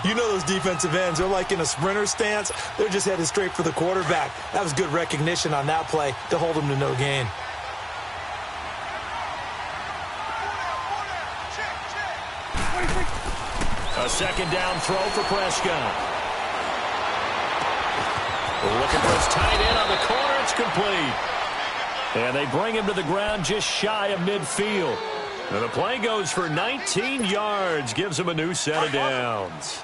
You know those defensive ends, they're like in a sprinter stance. They're just headed straight for the quarterback. That was good recognition on that play to hold them to no gain. A second down throw for Prescott. Looking for his tight end on the corner. It's complete. And they bring him to the ground just shy of midfield. And the play goes for 19 yards. Gives him a new set of downs.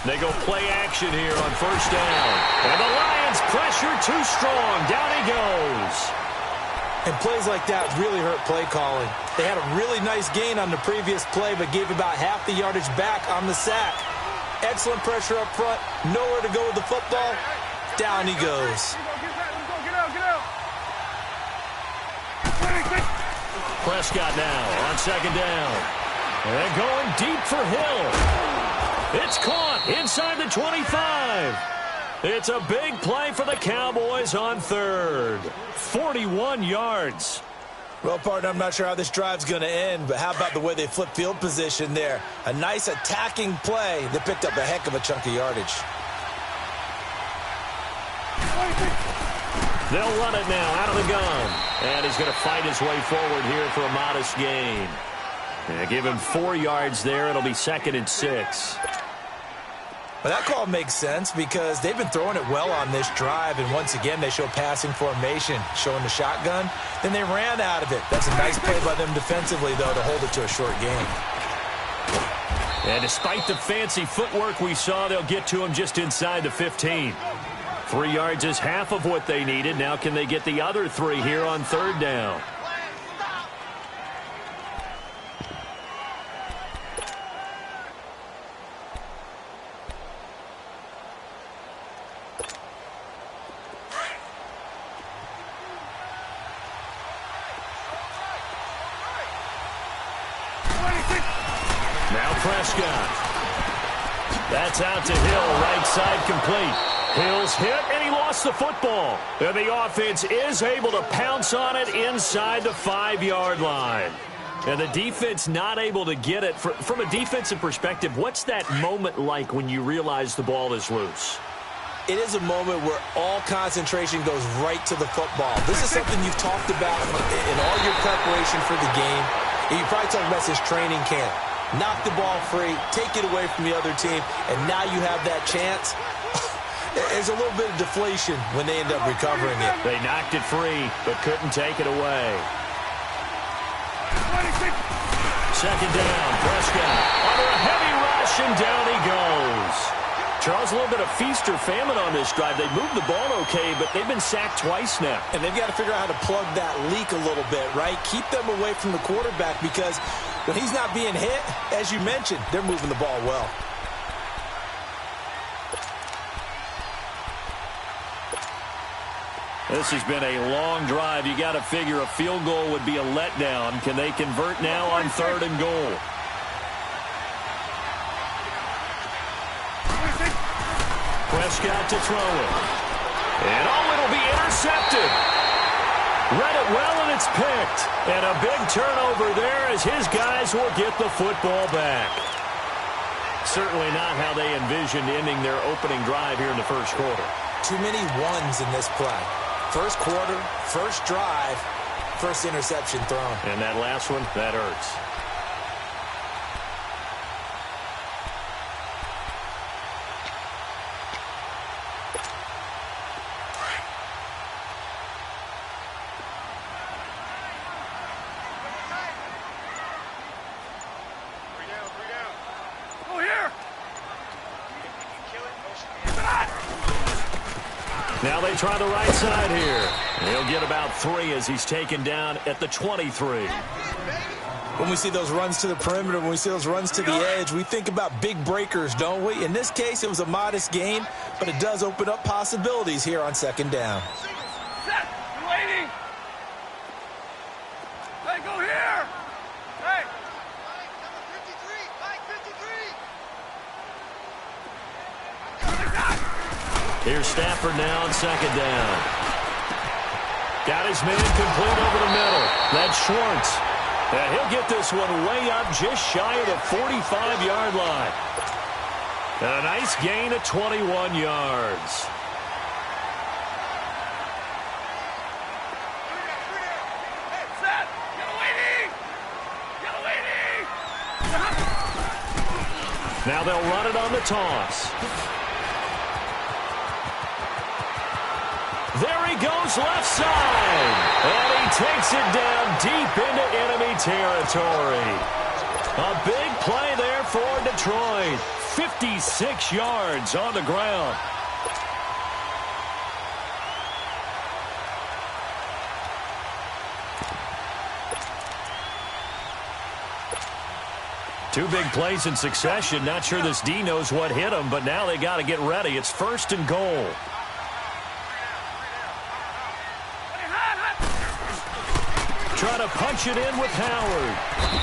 They go play action here on first down. And the Lions pressure too strong. Down he goes. And plays like that really hurt play calling. They had a really nice gain on the previous play, but gave about half the yardage back on the sack. Excellent pressure up front. Nowhere to go with the football. Down he goes. Prescott now on second down. And going deep for Hill. It's caught inside the 25. It's a big play for the Cowboys on third. 41 yards. Well, partner, I'm not sure how this drive's going to end, but how about the way they flip field position there? A nice attacking play that picked up a heck of a chunk of yardage. They'll run it now out of the gun. And he's going to fight his way forward here for a modest gain. And give him 4 yards there. It'll be 2nd and 6. Well, that call makes sense because they've been throwing it well on this drive, and once again they show passing formation, showing the shotgun. Then they ran out of it. That's a nice play by them defensively, though, to hold it to a short gain. And despite the fancy footwork we saw, they'll get to him just inside the 15. 3 yards is half of what they needed. Now can they get the other 3 here on third down? Now Prescott. That's out to Hill, right side complete. Hill's hit, and he lost the football. And the offense is able to pounce on it inside the 5-yard line. And the defense not able to get it. From a defensive perspective, what's that moment like when you realize the ball is loose? It is a moment where all concentration goes right to the football. This is something you've talked about in all your preparation for the game. And you probably talked about since training camp. Knock the ball free, take it away from the other team, and now you have that chance. There's a little bit of deflation when they end up recovering it. They knocked it free, but couldn't take it away. Second down, Prescott under a heavy rush, and down he goes. Charles, a little bit of feast or famine on this drive. They moved the ball okay, but they've been sacked twice now. And they've got to figure out how to plug that leak a little bit, right? Keep them away from the quarterback because when he's not being hit, as you mentioned, they're moving the ball well. This has been a long drive. You got to figure a field goal would be a letdown. Can they convert now on third and goal? Prescott to throw it. And it'll be intercepted. Read it well, and it's picked. And a big turnover there as his guys will get the football back. Certainly not how they envisioned ending their opening drive here in the first quarter. Too many ones in this play. First quarter, first drive, first interception thrown. And that last one, that hurts. Now they try the right side here. He'll get about 3 as he's taken down at the 23. When we see those runs to the perimeter, when we see those runs to the edge, we think about big breakers, don't we? In this case, it was a modest gain, but it does open up possibilities here on second down. Set! You're waiting! Hey, go here! Hey! Here's Stafford now on second down. Got his man complete over the middle. That's Schwartz. And he'll get this one way up just shy of the 45-yard line. And a nice gain of 21 yards. Now they'll run it on the toss. There he goes left side. And he takes it down deep into enemy territory. A big play there for Detroit. 56 yards on the ground. Two big plays in succession. Not sure this D knows what hit him, but now they got to get ready. It's 1st and goal. Trying to punch it in with Howard.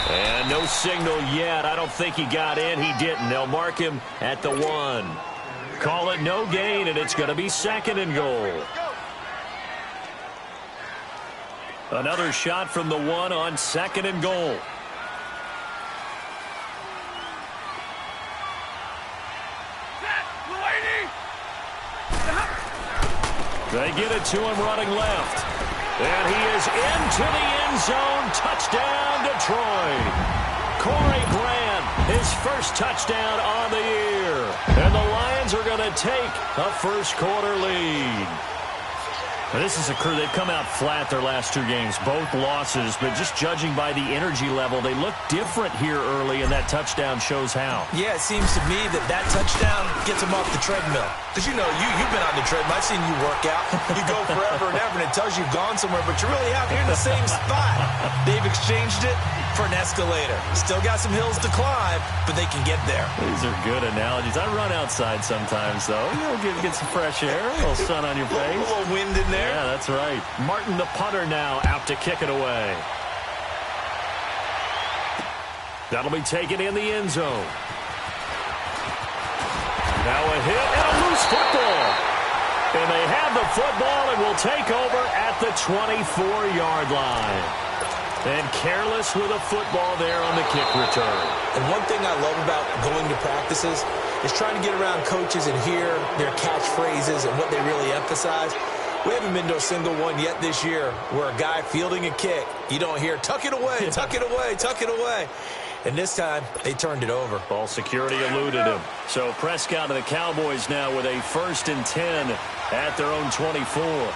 And no signal yet. I don't think he got in. He didn't. They'll mark him at the 1. Call it no gain, and it's going to be 2nd and goal. Another shot from the 1 on 2nd and goal. They get it to him running left. And he is into the end zone. Touchdown, Detroit. Corey Grant, his first touchdown on the year. And the Lions are going to take a first-quarter lead. This is a crew. They've come out flat their last 2 games, both losses, but just judging by the energy level, they look different here early, and that touchdown shows how. Yeah, it seems to me that touchdown gets them off the treadmill. Because, you know, you've been on the treadmill. I've seen you work out. You go forever and ever, and it tells you you've gone somewhere, but you're really out here in the same spot. They've exchanged it for an escalator. Still got some hills to climb, but they can get there. These are good analogies. I run outside sometimes, though. Get some fresh air, a little sun on your face. A little wind in there. Yeah, that's right. Martin, the punter, now out to kick it away. That'll be taken in the end zone. Now a hit and a loose football. And they have the football and will take over at the 24-yard line. And careless with a football there on the kick return. And one thing I love about going to practices is trying to get around coaches and hear their catchphrases and what they really emphasize. We haven't been to a single one yet this year where a guy fielding a kick, you don't hear, tuck it away, tuck it away, tuck it away. And this time, they turned it over. Ball security eluded him. So Prescott and the Cowboys now with a 1st and 10 at their own 24. 46.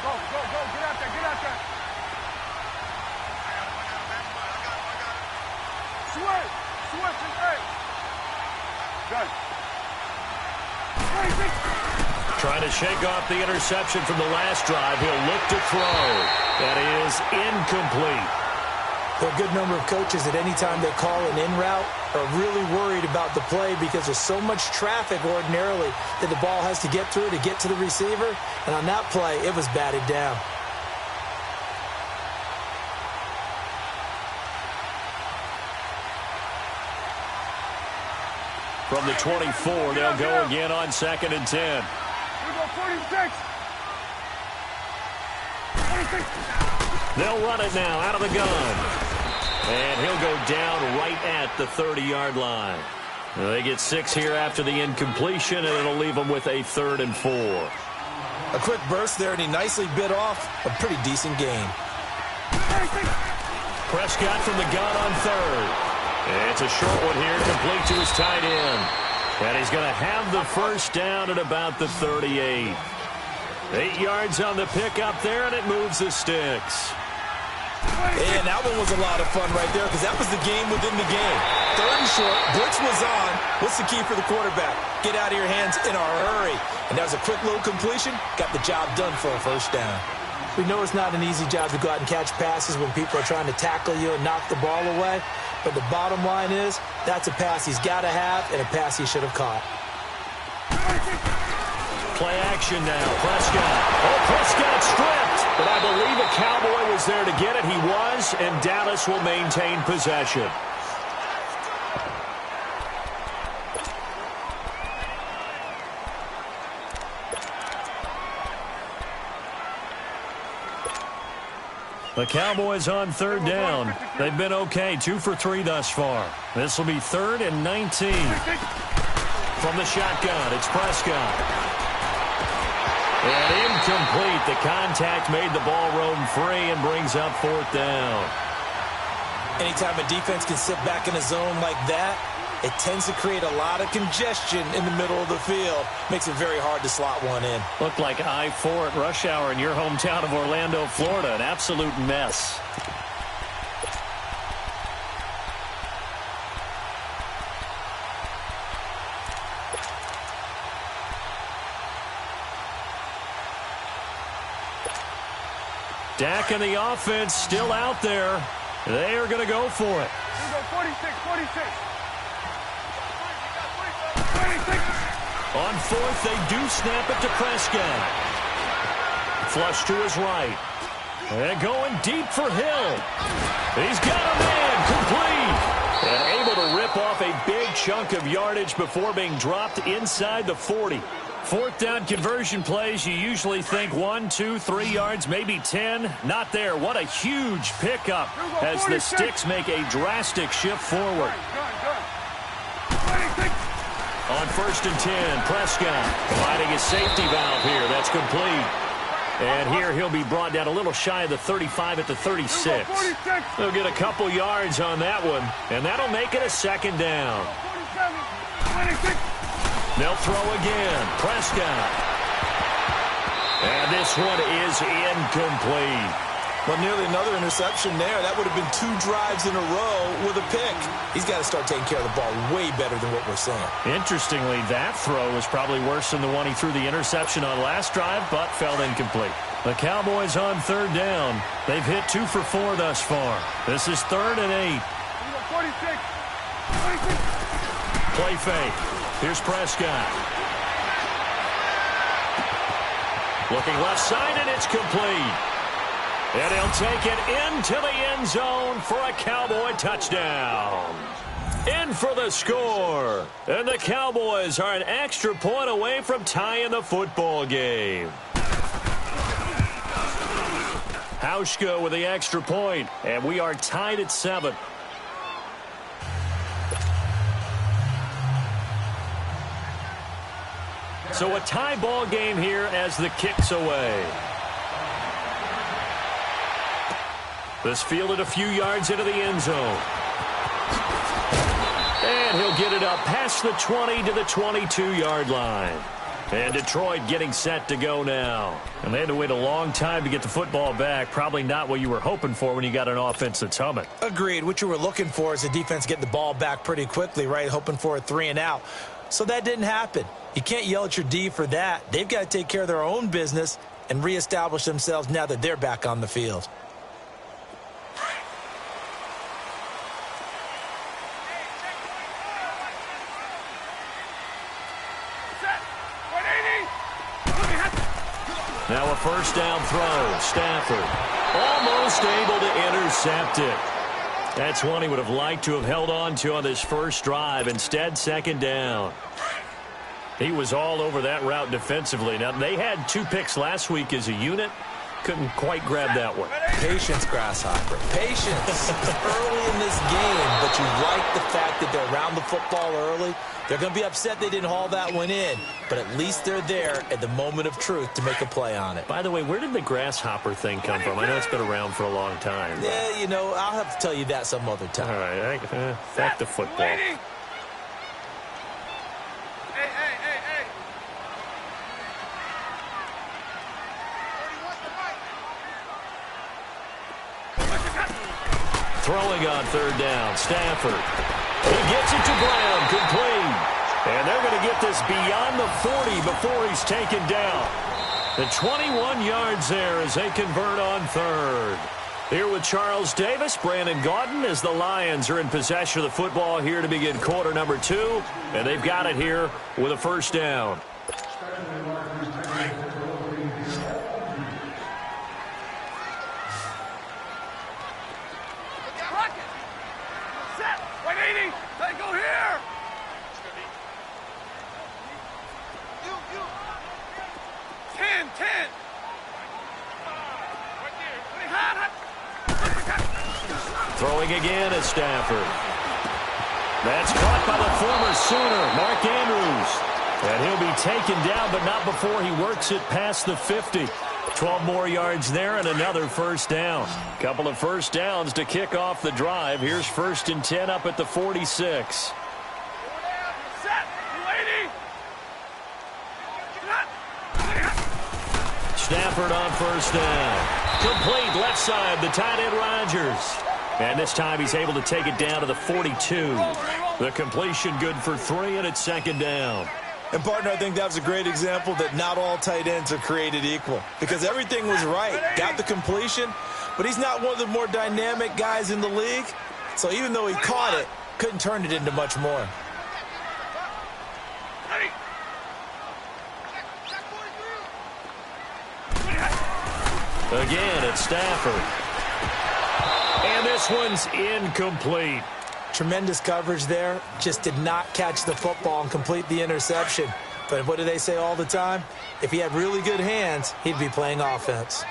Go, get out there. Switch, hey. Good. Trying to shake off the interception from the last drive. He'll look to throw. That is incomplete. There are a good number of coaches that any time they call an in route are really worried about the play because there's so much traffic ordinarily that the ball has to get through to get to the receiver. And on that play, it was batted down. From the 24, they'll go again on 2nd and 10. We go 46. They'll run it now out of the gun. And he'll go down right at the 30-yard line. They get 6 here after the incompletion, and it'll leave them with a 3rd and 4. A quick burst there, and he nicely bit off a pretty decent gain. Prescott from the gun on 3rd. And it's a short one here, complete to his tight end. And he's going to have the first down at about the 38. 8 yards on the pickup there, and it moves the sticks. And that one was a lot of fun right there because that was the game within the game. 3rd and short, blitz was on. What's the key for the quarterback? Get out of your hands in a hurry. And that was a quick little completion. Got the job done for a first down. We know it's not an easy job to go out and catch passes when people are trying to tackle you and knock the ball away. But the bottom line is that's a pass he's got to have and a pass he should have caught. Play action now. Prescott. Oh, Prescott stripped. But I believe a Cowboy was there to get it. He was, and Dallas will maintain possession. The Cowboys on third down. They've been okay, 2 for 3 thus far. This will be 3rd and 19. From the shotgun, it's Prescott. And incomplete. The contact made the ball roam free and brings up 4th down. Anytime a defense can sit back in a zone like that, it tends to create a lot of congestion in the middle of the field. Makes it very hard to slot one in. Looked like I-4 at rush hour in your hometown of Orlando, Florida. An absolute mess. Dak and the offense still out there. They are going to go for it. Here we go, 46, 46. On 4th, they do snap it to Prescott. Flush to his right. And going deep for Hill. He's got a man complete. And able to rip off a big chunk of yardage before being dropped inside the 40. 4th down conversion plays, you usually think 1, 2, 3 yards, maybe 10. Not there. What a huge pickup as the sticks make a drastic shift forward. On 1st and 10, Prescott finding his safety valve here. That's complete. And here he'll be brought down a little shy of the 35 at the 36. They'll get a couple yards on that one, and that'll make it a 2nd down. They'll throw again. Prescott. And this one is incomplete. Well, nearly another interception there. That would have been 2 drives in a row with a pick. He's got to start taking care of the ball way better than what we're saying. Interestingly, that throw was probably worse than the one he threw the interception on last drive, but fell incomplete. The Cowboys on 3rd down. They've hit 2 for 4 thus far. This is 3rd and 8. 46. Play fake. Here's Prescott. Looking left side, and it's complete. And he'll take it into the end zone for a Cowboy touchdown. In for the score. And the Cowboys are an extra point away from tying the football game. Hauschka with the extra point, and we are tied at 7. So a tie ball game here as the kick's away. This fielded a few yards into the end zone. And he'll get it up past the 20 to the 22-yard line. And Detroit getting set to go now. And they had to wait a long time to get the football back. Probably not what you were hoping for when you got an offense that's humming. Agreed. What you were looking for is the defense getting the ball back pretty quickly, right? Hoping for a 3 and out. So that didn't happen. You can't yell at your D for that. They've got to take care of their own business and reestablish themselves now that they're back on the field. Now a first down throw. Stafford almost able to intercept it. That's one he would have liked to have held on to on this first drive. Instead, 2nd down. He was all over that route defensively. Now, they had 2 picks last week as a unit. Couldn't quite grab that one. Patience, Grasshopper. Patience early in this game, but you like the fact that they're around the football early. They're going to be upset they didn't haul that one in, but at least they're there at the moment of truth to make a play on it. By the way, where did the grasshopper thing come from? I know it's been around for a long time. But... yeah, you know, I'll have to tell you that some other time. All right, back to football. Hey, hey, hey, hey. Throwing on 3rd down, Stafford. He gets it to Brown, complete. And they're going to get this beyond the 40 before he's taken down. The 21 yards there as they convert on 3rd. Here with Charles Davis, Brandon Gaudin, as the Lions are in possession of the football here to begin quarter number 2. And they've got it here with a first down. Set. 180. Let go here. 10. Throwing again is Stafford. That's caught by the former Sooner, Mark Andrews. And he'll be taken down, but not before he works it past the 50. 12 more yards there and another first down. Couple of first downs to kick off the drive. Here's 1st and 10 up at the 46. Stafford on first down. Complete left side, the tight end Rodgers. And this time he's able to take it down to the 42. The completion good for 3, and it's 2nd down. And, partner, I think that was a great example that not all tight ends are created equal. Because everything was right. Got the completion, but he's not one of the more dynamic guys in the league. So even though he caught it, couldn't turn it into much more. Again, it's Stafford. And this one's incomplete. Tremendous coverage there. Just did not catch the football and complete the interception. But what do they say all the time? If he had really good hands, he'd be playing offense.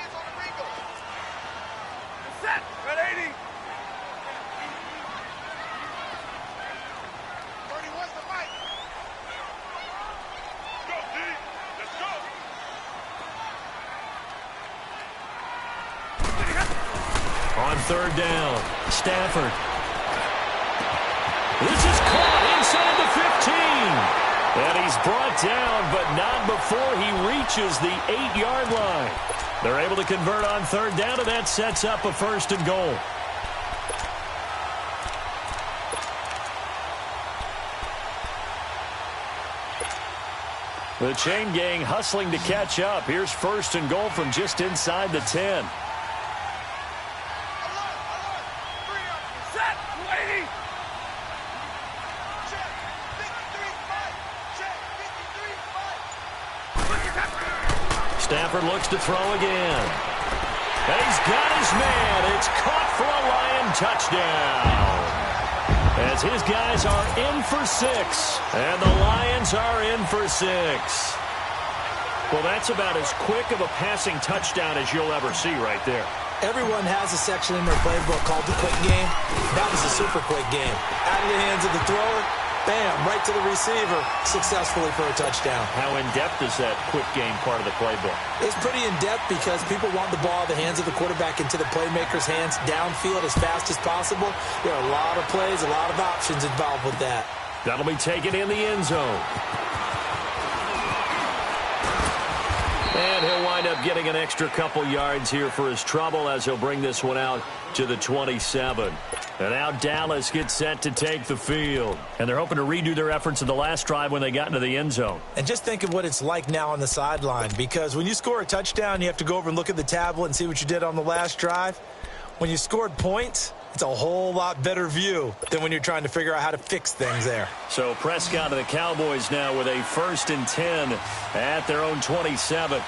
Set. Red 80. 31's the fight. Go, D. Let's go. On 3rd down, Stafford. This is caught inside the 15. And he's brought down, but not before he reaches the 8-yard line. They're able to convert on 3rd down, and that sets up a 1st and goal. The chain gang hustling to catch up. Here's 1st and goal from just inside the 10. Stafford looks to throw again. And he's got his man. It's caught for a Lion touchdown. As his guys are in for 6. And the Lions are in for 6. Well, that's about as quick of a passing touchdown as you'll ever see right there. Everyone has a section in their playbook called the quick game. That was a super quick game. Out of the hands of the thrower, bam, right to the receiver, successfully for a touchdown. How in-depth is that quick game part of the playbook? It's pretty in-depth because people want the ball in the hands of the quarterback into the playmaker's hands downfield as fast as possible. There are a lot of plays, a lot of options involved with that. That'll be taken in the end zone. And he'll wind up getting an extra couple yards here for his trouble as he'll bring this one out to the 27. And now Dallas gets set to take the field. And they're hoping to redo their efforts in the last drive when they got into the end zone. And just think of what it's like now on the sideline, because when you score a touchdown, you have to go over and look at the tablet and see what you did on the last drive. When you scored points, it's a whole lot better view than when you're trying to figure out how to fix things there. So Prescott and the Cowboys now with a 1st and 10 at their own 27.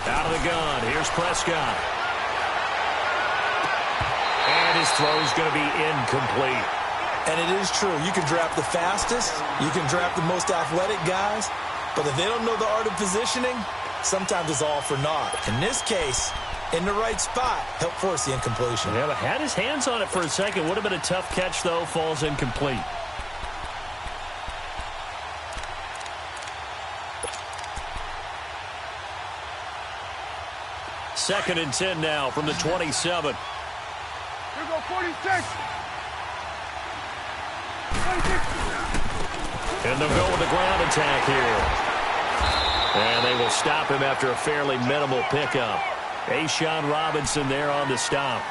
Out of the gun, here's Prescott. And his throw's going to be incomplete. And it is true. You can draft the fastest, you can draft the most athletic guys, but if they don't know the art of positioning, sometimes it's all for naught. In this case, in the right spot, helped force the incompletion. Yeah, but had his hands on it for a second. Would have been a tough catch, though. Falls incomplete. Second and 10 now from the 27. Here go 46. And they'll go with the ground attack here. And they will stop him after a fairly minimal pickup. A'Shawn Robinson there on the stop.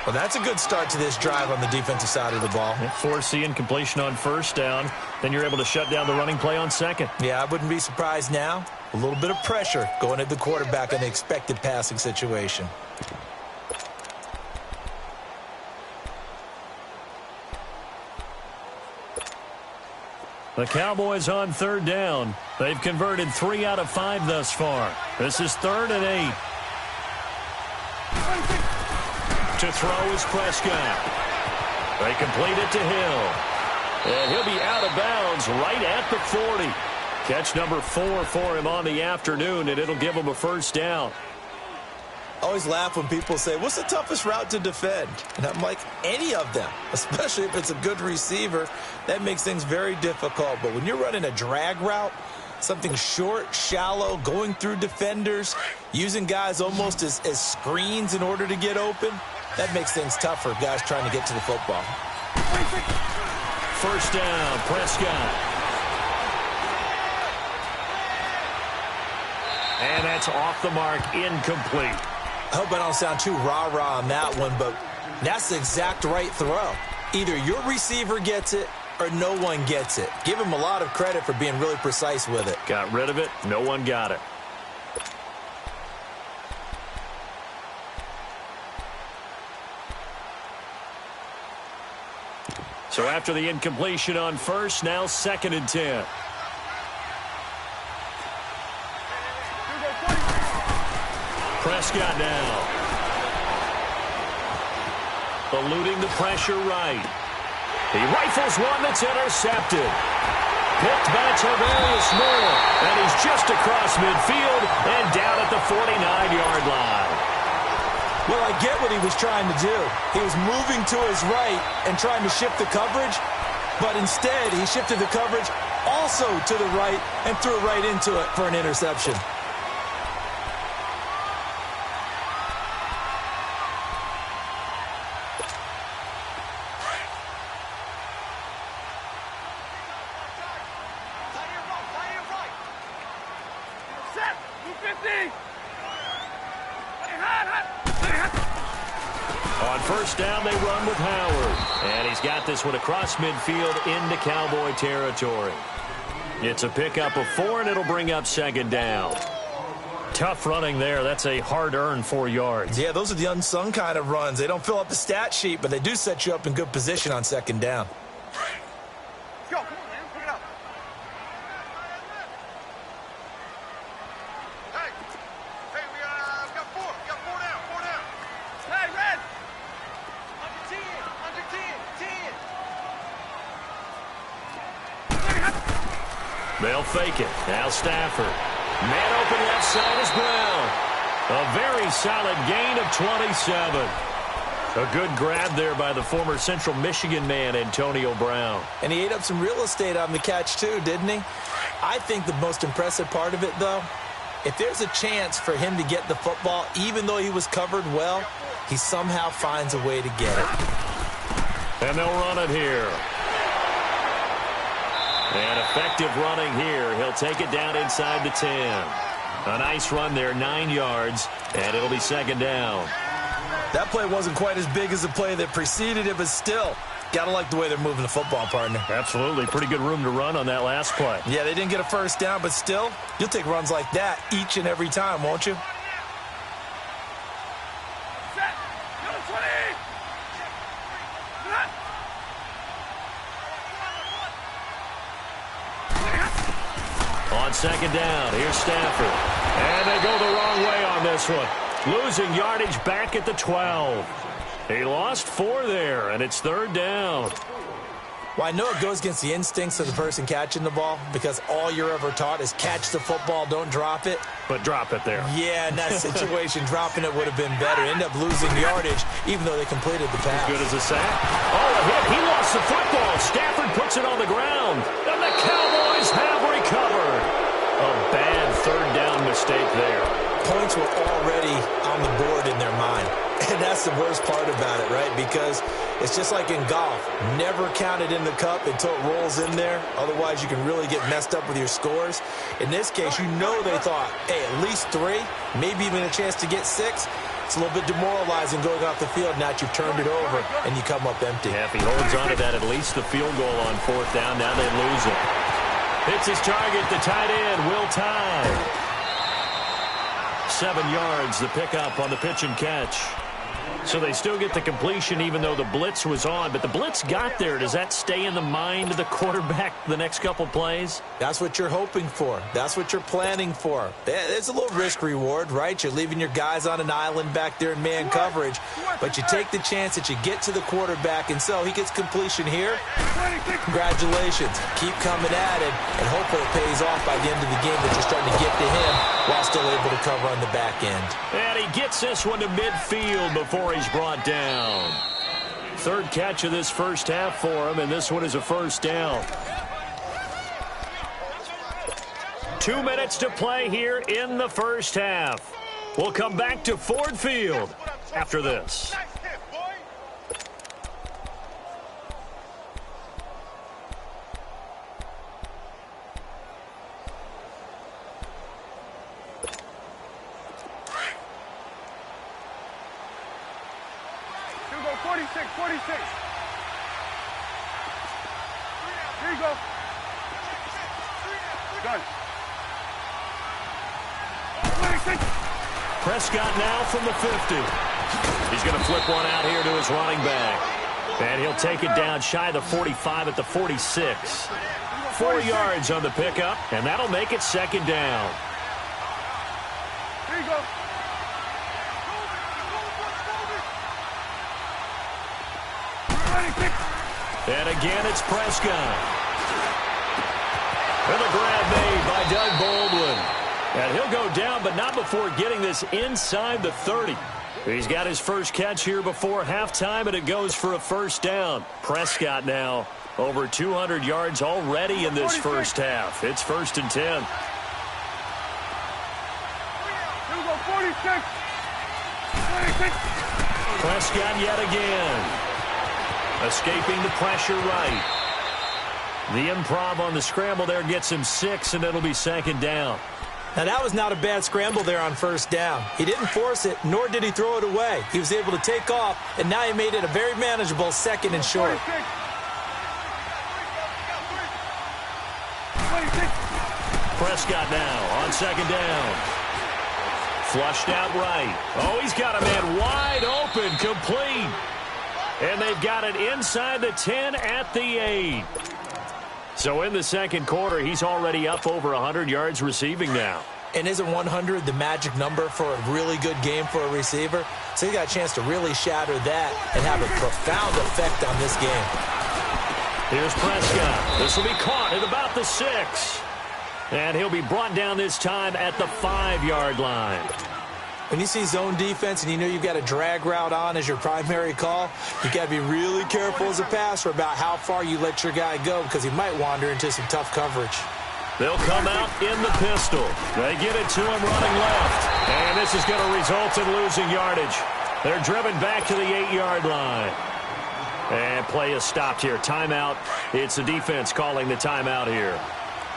Well, that's a good start to this drive on the defensive side of the ball. Force the incompletion on 1st down. Then you're able to shut down the running play on 2nd. Yeah, I wouldn't be surprised now. A little bit of pressure going at the quarterback in the expected passing situation. The Cowboys on 3rd down. They've converted 3 out of 5 thus far. This is 3rd and 8. To throw is Prescott. They complete it to Hill. And he'll be out of bounds right at the 40. Catch number 4 for him on the afternoon, and it'll give him a 1st down. I always laugh when people say, what's the toughest route to defend? And I'm like, any of them, especially if it's a good receiver. That makes things very difficult. But when you're running a drag route, something short, shallow, going through defenders, using guys almost as screens in order to get open, that makes things tough for guys trying to get to the football. First down, Prescott. And that's off the mark, incomplete. I hope I don't sound too rah-rah on that one, but that's the exact right throw. Either your receiver gets it or no one gets it. Give him a lot of credit for being really precise with it. Got rid of it. No one got it. So after the incompletion on first, now 2nd and 10. Prescott now. Eluding the pressure right. He rifles one that's intercepted. Picked by Tavarius Moore. And he's just across midfield and down at the 49-yard line. Well, I get what he was trying to do. He was moving to his right and trying to shift the coverage, but instead he shifted the coverage also to the right and threw it right into it for an interception. On first down, they run with Howard. And he's got this one across midfield into Cowboy territory. It's a pickup of 4, and it'll bring up 2nd down. Tough running there. That's a hard-earned 4 yards. Yeah, those are the unsung kind of runs. They don't fill up the stat sheet, but they do set you up in good position on 2nd down. Let's go. Come on, man. Pick it up. Hey, we got 4. We got 4 down. 4 down. Hey, Red. Under 10. Under 10. 10. They'll fake it. Now Stafford. Man open left side is Brown. A very solid gain of 27. A good grab there by the former Central Michigan man, Antonio Brown. And he ate up some real estate on the catch too, didn't he? I think the most impressive part of it, though, if there's a chance for him to get the football, even though he was covered well, he somehow finds a way to get it. And they'll run it here. And effective running here. He'll take it down inside the 10. A nice run there, 9 yards, and it'll be 2nd down. That play wasn't quite as big as the play that preceded it, but still, gotta like the way they're moving the football, partner. Absolutely. Pretty good room to run on that last play. Yeah, they didn't get a first down, but still, you'll take runs like that each and every time, won't you? Set. Number 20. On 2nd down, here's Stafford. And they go the wrong way on this one. Losing yardage back at the 12. He lost 4 there, and it's 3rd down. Well, I know it goes against the instincts of the person catching the ball because all you're ever taught is catch the football, don't drop it. But drop it there. Yeah, in that situation, dropping it would have been better. End up losing yardage, even though they completed the pass. Good as a sack. Oh, a hit. He lost the football. Stafford puts it on the ground. And the Cowboys have recovered. A bad 3rd down mistake there. Points were already on the board in their mind. And that's the worst part about it, right? Because it's just like in golf. Never count it in the cup until it rolls in there. Otherwise, you can really get messed up with your scores. In this case, you know they thought, hey, at least 3, maybe even a chance to get 6. It's a little bit demoralizing going off the field. Now that you've turned it over and you come up empty. Yeah, if he holds on to that, at least the field goal on 4th down. Now they lose it. Hits his target, the tight end, Will Tye. 7 yards, the pickup on the pitch and catch. So they still get the completion even though the blitz was on. But the blitz got there. Does that stay in the mind of the quarterback the next couple plays? That's what you're hoping for. That's what you're planning for. It's a little risk reward, right? You're leaving your guys on an island back there in man coverage. But you take the chance that you get to the quarterback. And so he gets completion here. Congratulations. Keep coming at it. And hopefully it pays off by the end of the game that you're starting to get to him while still able to cover on the back end. And he gets this one to midfield before he's brought down. Third catch of this first half for him, and this one is a first down. 2 minutes to play here in the first half. We'll come back to Ford Field after this. Hugo, 46, 46. Here you go. Done. 26. Prescott now from the 50. He's going to flip one out here to his running back. And he'll take it down shy of the 45 at the 46. 4 yards on the pickup, and that'll make it second down. Here you go. And again, it's Prescott. And the grab made by Doug Baldwin. And he'll go down, but not before getting this inside the 30. He's got his first catch here before halftime, and it goes for a first down. Prescott now over 200 yards already in this first half. It's 1st and 10. Hugo, 46. 26. Prescott yet again. Escaping the pressure right. The improv on the scramble there gets him 6, and it'll be second down. Now, that was not a bad scramble there on first down. He didn't force it, nor did he throw it away. He was able to take off, and now he made it a very manageable 2nd and short. 26. Prescott now on second down. Flushed out right. Oh, he's got a man wide open, complete. And they've got it inside the 10 at the 8. So in the second quarter, he's already up over 100 yards receiving now. And isn't 100 the magic number for a really good game for a receiver? So he got a chance to really shatter that and have a profound effect on this game. Here's Prescott. This will be caught at about the 6. And he'll be brought down this time at the 5-yard line. When you see zone defense and you know you've got a drag route on as your primary call, you got to be really careful as a passer about how far you let your guy go because he might wander into some tough coverage. They'll come out in the pistol. They get it to him running left. And this is going to result in losing yardage. They're driven back to the 8-yard line. And play is stopped here. Timeout. It's the defense calling the timeout here,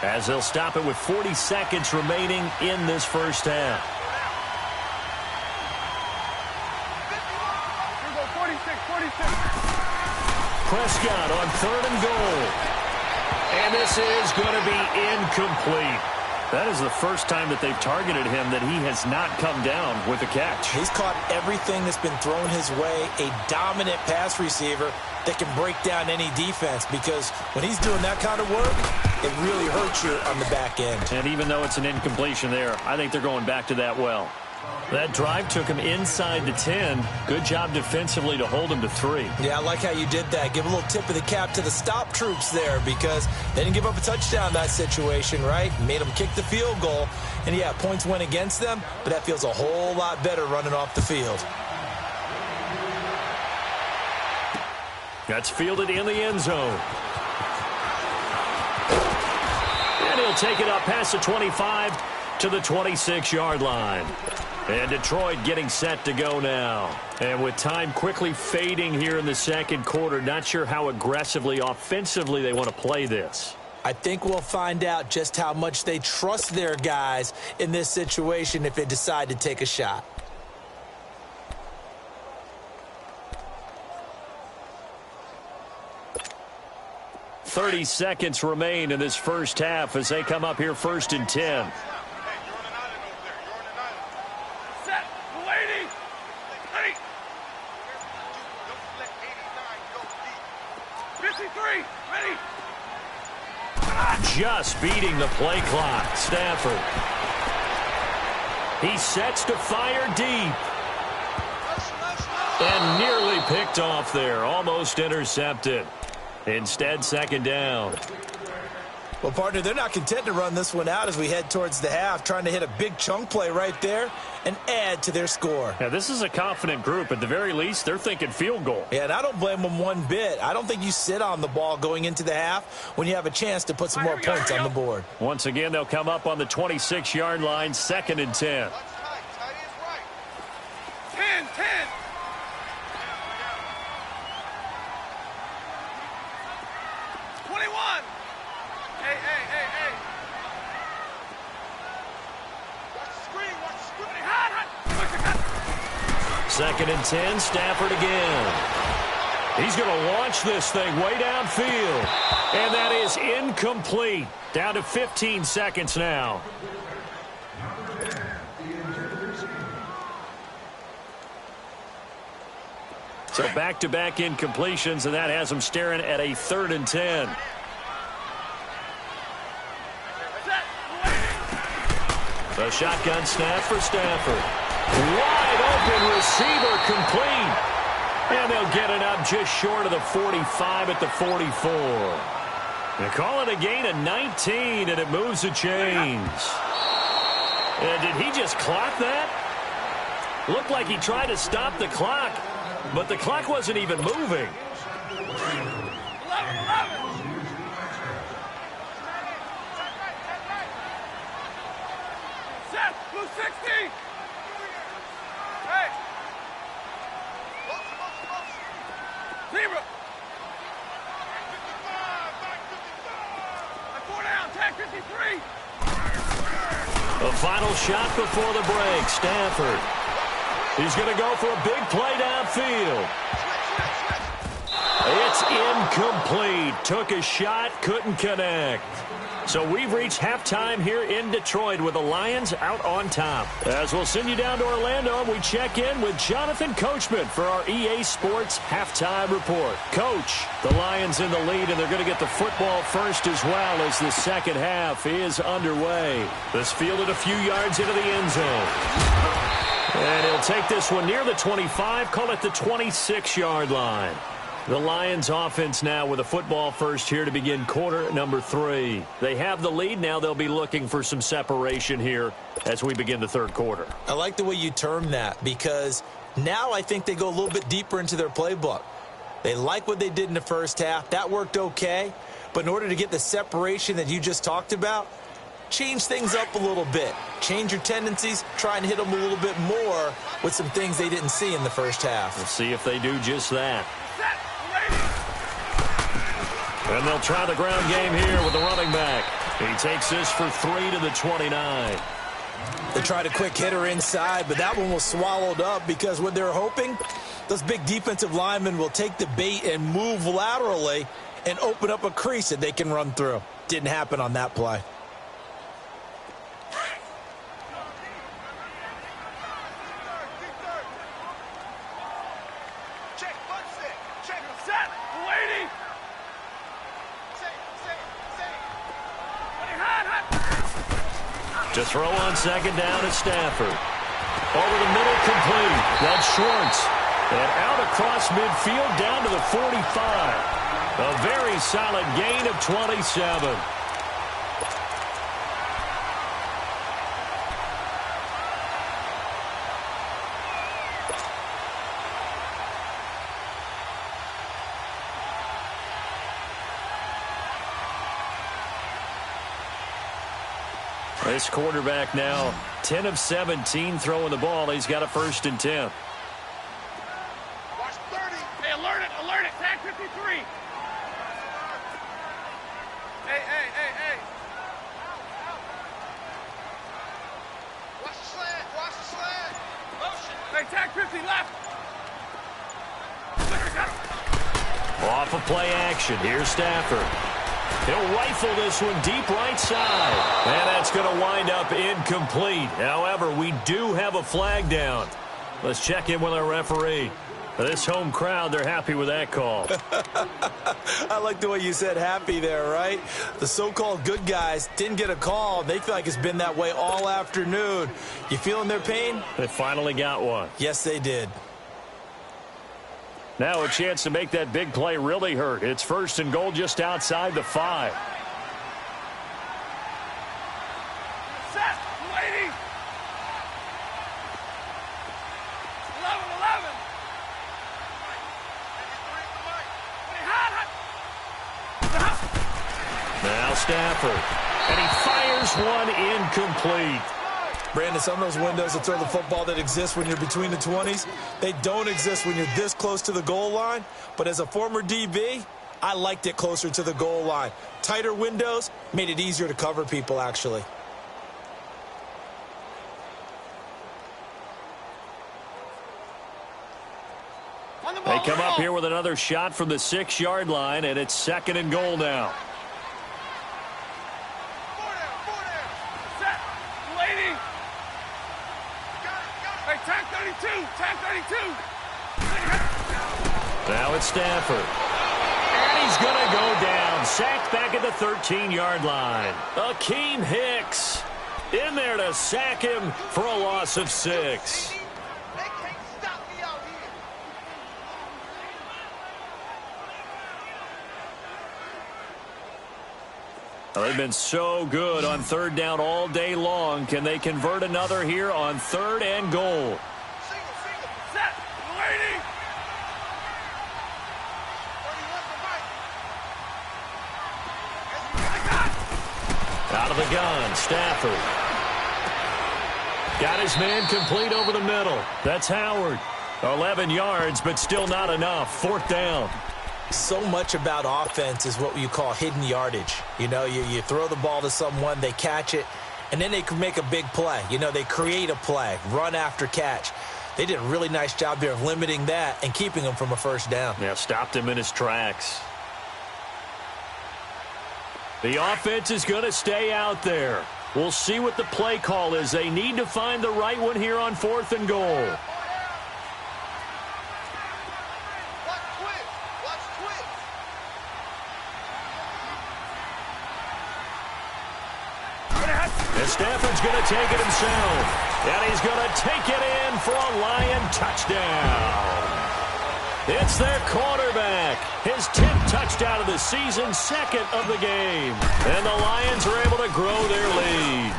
as they'll stop it with 40 seconds remaining in this first half. Prescott on 3rd and goal. And this is going to be incomplete. That is the first time that they've targeted him that he has not come down with a catch. He's caught everything that's been thrown his way. A dominant pass receiver that can break down any defense, because when he's doing that kind of work, it really hurts you on the back end. And even though it's an incompletion there, I think they're going back to that well. That drive took him inside the 10. Good job defensively to hold him to 3. Yeah, I like how you did that. Give a little tip of the cap to the stop troops there, because they didn't give up a touchdown in that situation, right? Made them kick the field goal. And, yeah, points went against them, but that feels a whole lot better running off the field. That's fielded in the end zone. And he'll take it up past the 25 to the 26-yard line. And Detroit getting set to go now. And with time quickly fading here in the second quarter, not sure how aggressively, offensively they want to play this. I think we'll find out just how much they trust their guys in this situation if they decide to take a shot. .30 seconds remain in this first half as they come up here 1st and 10. Just beating the play clock. Stafford. He sets to fire deep. And nearly picked off there. Almost intercepted. Instead, second down. Well, partner, they're not content to run this one out as we head towards the half, trying to hit a big chunk play right there and add to their score. Yeah, this is a confident group. At the very least, they're thinking field goal. Yeah, and I don't blame them one bit. I don't think you sit on the ball going into the half when you have a chance to put some more points on the board. Once again, they'll come up on the 26-yard line, 2nd and 10. 10. 21. Hey. Watch the screen. Hot. 2nd and 10, Stafford again. He's going to launch this thing way downfield. And that is incomplete. Down to 15 seconds now. So back-to-back incompletions, and that has them staring at a 3rd and 10. The shotgun snap for Stafford. Wide open receiver complete. And they'll get it up just short of the 45 at the 44. They call it a gain of 19, and it moves the chains. And did he just clock that? Looked like he tried to stop the clock, but the clock wasn't even moving. 11. Set. Blue 60. Hey. Zebra. 4 down. Tag 53. The final shot before the break. Stafford. He's going to go for a big play downfield. It's incomplete. Took a shot, couldn't connect. So we've reached halftime here in Detroit with the Lions out on top. As we'll send you down to Orlando, we check in with Jonathan Coachman for our EA Sports Halftime Report. Coach, the Lions in the lead, and they're going to get the football first as well as the second half is underway. This fielded a few yards into the end zone. And he'll take this one near the 25, call it the 26-yard line. The Lions offense now with a football first here to begin quarter number 3. They have the lead. Now they'll be looking for some separation here as we begin the third quarter. I like the way you term that because now I think they go a little bit deeper into their playbook. They like what they did in the first half. That worked okay. But in order to get the separation that you just talked about, change things up a little bit. Change your tendencies. Try and hit them a little bit more with some things they didn't see in the first half. We'll see if they do just that. And they'll try the ground game here with the running back. He takes this for 3 to the 29. They tried a quick hitter inside, but that one was swallowed up because what they're hoping, those big defensive linemen will take the bait and move laterally and open up a crease that they can run through. Didn't happen on that play. To throw on second down is Stafford. Over the middle, complete. That's Schwartz. And out across midfield down to the 45. A very solid gain of 27. This quarterback now 10 of 17 throwing the ball. He's got a 1st and 10. Watch 30. Hey, alert it. Tag 53. Hey. Watch the slant. Motion. Hey, tag 50 left. Off of play action. Here's Stafford. He'll rifle this one deep right side. And that's going to wind up incomplete. However, we do have a flag down. Let's check in with our referee. This home crowd, they're happy with that call. I like the way you said happy there, right? The so-called good guys didn't get a call. They feel like it's been that way all afternoon. You feeling their pain? They finally got one. Yes, they did. Now a chance to make that big play really hurt. It's 1st and goal just outside the 5. Stafford. And he fires one incomplete. Brandon, some of those windows to throw the football that exist when you're between the 20s, they don't exist when you're this close to the goal line. But as a former DB, I liked it closer to the goal line. Tighter windows made it easier to cover people, actually. They come up here with another shot from the 6-yard line, and it's 2nd and goal now. Set. Lady. Hey, tag 32. Tag 32. Now it's Stafford. And he's going to go down. Sacked back at the 13-yard line. Akeem Hicks in there to sack him for a loss of 6. They've been so good on 3rd down all day long. Can they convert another here on 3rd and goal? Set. Lady. Out of the gun, Stafford. Got his man complete over the middle. That's Howard. 11 yards, but still not enough. 4th down. So much about offense is what you call hidden yardage. You know, you throw the ball to someone, they catch it, and then they can make a big play. You know, they create a play, run after catch. They did a really nice job there of limiting that and keeping him from a 1st down. Yeah, stopped him in his tracks. The offense is going to stay out there. We'll see what the play call is. They need to find the right one here on 4th and goal. And Stafford's going to take it himself. And he's going to take it in for a Lion touchdown. It's their quarterback. His 10th touchdown of the season, 2nd of the game. And the Lions are able to grow their lead.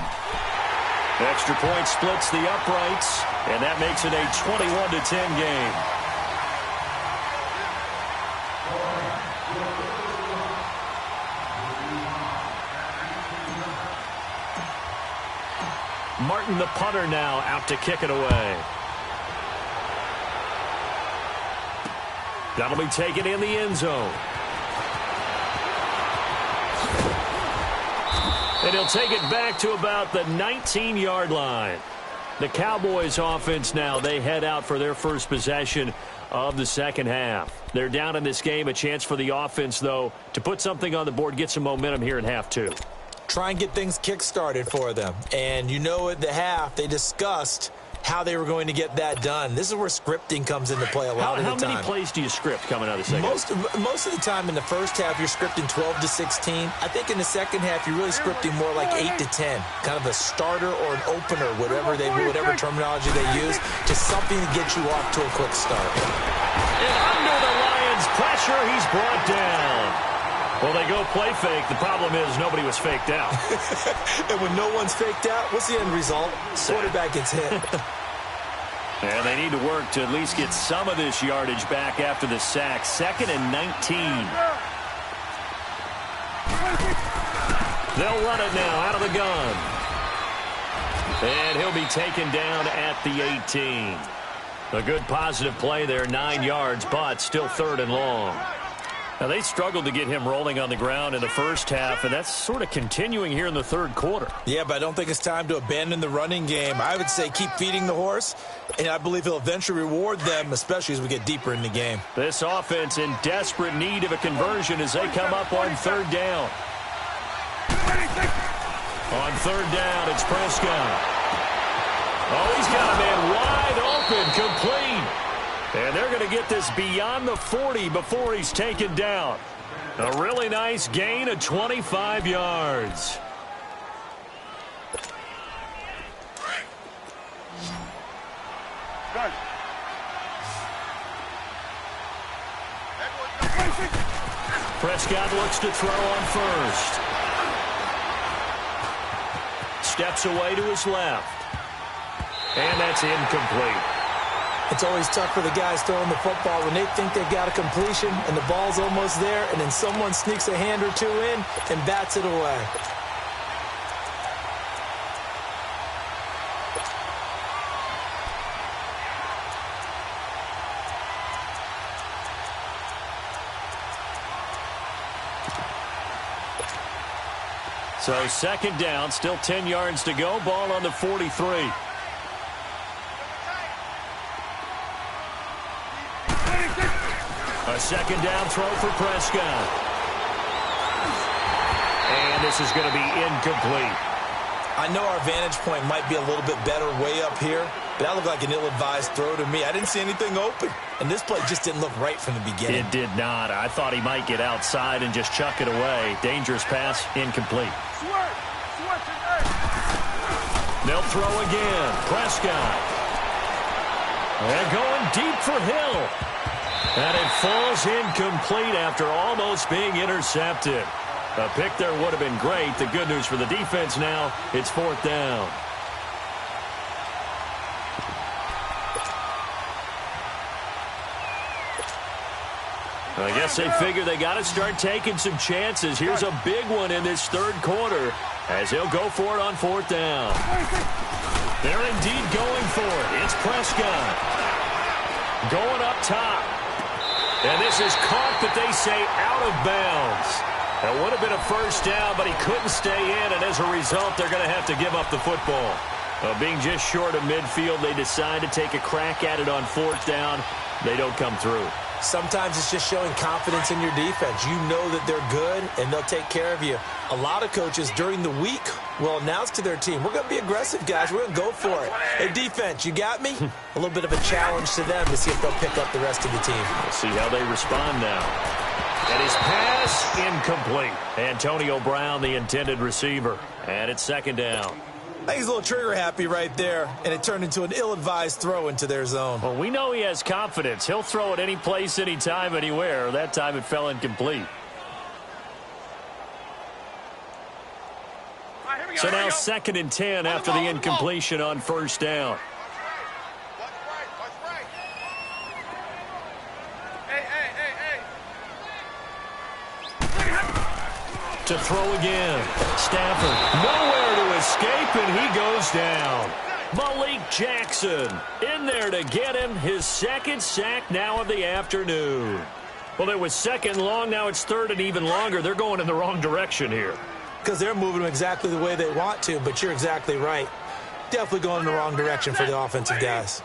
Extra point splits the uprights, and that makes it a 21-10 game. Martin, the punter, now out to kick it away. That'll be taken in the end zone. And he'll take it back to about the 19-yard line. The Cowboys offense now, they head out for their first possession of the 2nd half. They're down in this game. A chance for the offense, though, to put something on the board, get some momentum here in half 2. Try and get things kick-started for them. And you know at the half, they discussed how they were going to get that done. This is where scripting comes into play a lot of the time. How many plays do you script coming out of the 2nd half? Most of the time in the 1st half, you're scripting 12 to 16. I think in the 2nd half, you're really scripting more like 8 to 10. Kind of a starter or an opener, whatever terminology they use, just something to get you off to a quick start. And under the Lions' pressure, he's brought down. Well, they go play fake. The problem is nobody was faked out. And when no one's faked out, what's the end result? Quarterback gets hit. And they need to work to at least get some of this yardage back after the sack. 2nd and 19. They'll run it now out of the gun. And he'll be taken down at the 18. A good positive play there, 9 yards, but still 3rd and long. Now, they struggled to get him rolling on the ground in the 1st half, and that's sort of continuing here in the 3rd quarter. Yeah, but I don't think it's time to abandon the running game. I would say keep feeding the horse, and I believe he'll eventually reward them, especially as we get deeper in the game. This offense in desperate need of a conversion as they come up on 3rd down. On 3rd down, it's Prescott. Oh, he's got a man wide open, complete. And they're going to get this beyond the 40 before he's taken down. A really nice gain of 25 yards. Prescott looks to throw on 1st. Steps away to his left. And that's incomplete. It's always tough for the guys throwing the football when they think they've got a completion and the ball's almost there, and then someone sneaks a hand or two in and bats it away. So second down, still 10 yards to go. Ball on the 43. A second down throw for Prescott. And this is going to be incomplete. I know our vantage point might be a little bit better way up here, but that looked like an ill-advised throw to me. I didn't see anything open, and this play just didn't look right from the beginning. It did not. I thought he might get outside and just chuck it away. Dangerous pass, incomplete. They'll throw again. Prescott. They're going deep for Hill. And it falls incomplete after almost being intercepted. A pick there would have been great. The good news for the defense now, it's fourth down. I guess they figure they got to start taking some chances. Here's a big one in this third quarter as he'll go for it on fourth down. They're indeed going for it. It's Prescott. Going up top. And this is caught, but they say out of bounds. That would have been a first down, but he couldn't stay in, and as a result, they're going to have to give up the football. Being just short of midfield, they decide to take a crack at it on fourth down. They don't come through. Sometimes it's just showing confidence in your defense. You know that they're good, and they'll take care of you. A lot of coaches during the week will announce to their team, we're going to be aggressive, guys. We're going to go for it. Hey, defense, you got me? A little bit of a challenge to them to see if they'll pick up the rest of the team. We'll see how they respond now. And his pass incomplete. Antonio Brown, the intended receiver. And it's second down. I think he's a little trigger happy right there, and it turned into an ill-advised throw into their zone. Well, we know he has confidence. He'll throw it any place, anytime, anywhere. That time it fell incomplete. So now second and 10 after the incompletion on first down. To throw again. Stafford nowhere to escape, and he goes down. Malik Jackson in there to get him. His second sack now of the afternoon. Well, it was second long. Now it's third and even longer. They're going in the wrong direction here. Because they're moving them exactly the way they want to, but you're exactly right. Definitely going in the wrong direction for the offensive guys.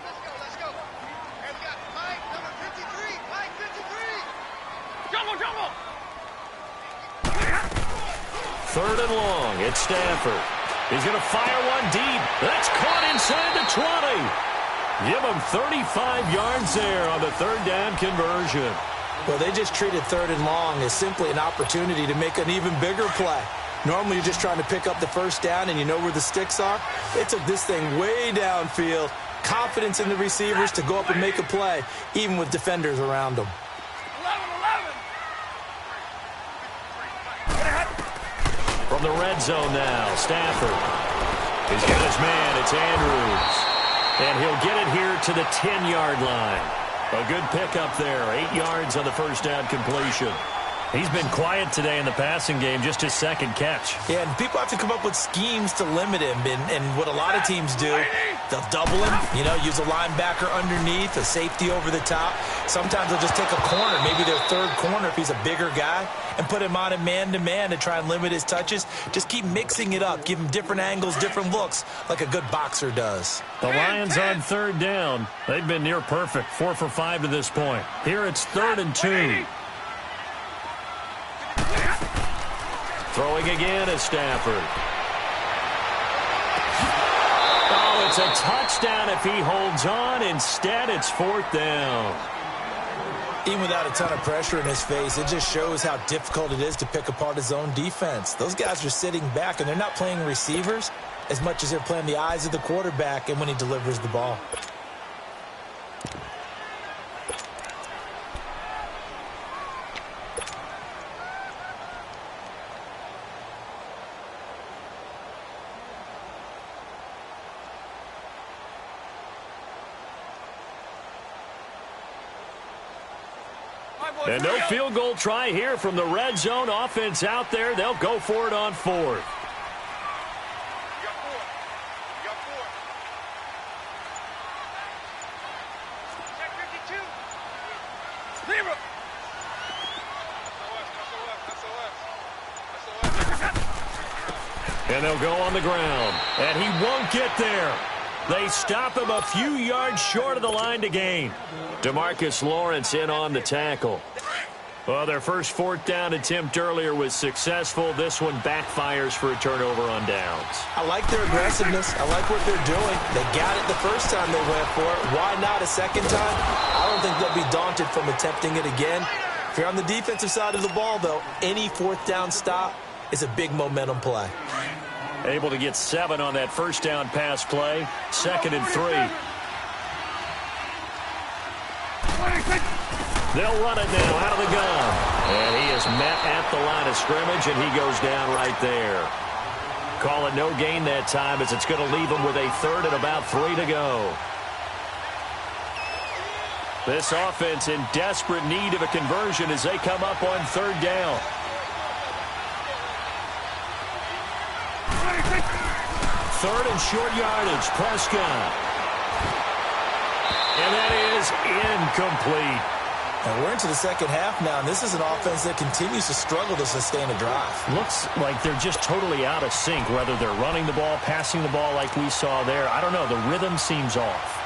Let's go. And we got Mike, number 53. Mike, 53. Jumbo. Third and long. It's Stafford. He's going to fire one deep. That's caught inside the 20. Give him 35 yards there on the third down conversion. Well, they just treated third and long as simply an opportunity to make an even bigger play. Normally, you're just trying to pick up the first down and you know where the sticks are. They took this thing way downfield. Confidence in the receivers to go up and make a play, even with defenders around them. 11. From the red zone now, Stafford. He's got his man. It's Andrews. And he'll get it here to the 10-yard line. A good pickup there. 8 yards on the first down completion. He's been quiet today in the passing game, just his second catch. Yeah, and people have to come up with schemes to limit him. And what a lot of teams do, they'll double him, use a linebacker underneath, a safety over the top. Sometimes they'll just take a corner, maybe their third corner if he's a bigger guy, and put him on a man-to-man to try and limit his touches. Just keep mixing it up. Give him different angles, different looks, like a good boxer does. The Lions on third down. They've been near perfect, 4 for 5 to this point. Here it's 3rd and 2. Throwing again is Stafford. Oh, it's a touchdown if he holds on. Instead, it's 4th down. Even without a ton of pressure in his face, it just shows how difficult it is to pick apart his own defense. Those guys are sitting back, and they're not playing receivers as much as they're playing the eyes of the quarterback and when he delivers the ball. And no field goal try here from the red zone. Offense out there. They'll go for it on fourth. And they'll go on the ground. And he won't get there. They stop him a few yards short of the line to gain. DeMarcus Lawrence in on the tackle. Well, their first fourth down attempt earlier was successful. This one backfires for a turnover on downs. I like their aggressiveness. I like what they're doing. They got it the first time they went for it. Why not a second time? I don't think they'll be daunted from attempting it again. If you're on the defensive side of the ball, though, any fourth down stop is a big momentum play. Able to get 7 on that first down pass play. 2nd and 3. They'll run it now out of the gun. And he is met at the line of scrimmage, and he goes down right there. Call it no gain that time, as it's going to leave him with a 3rd and about 3 to go. This offense in desperate need of a conversion as they come up on 3rd down. 3rd and short yardage. Prescott. And that is incomplete. And we're into the second half now, and this is an offense that continues to struggle to sustain a drive. Looks like they're just totally out of sync, whether they're running the ball, passing the ball like we saw there. I don't know. The rhythm seems off.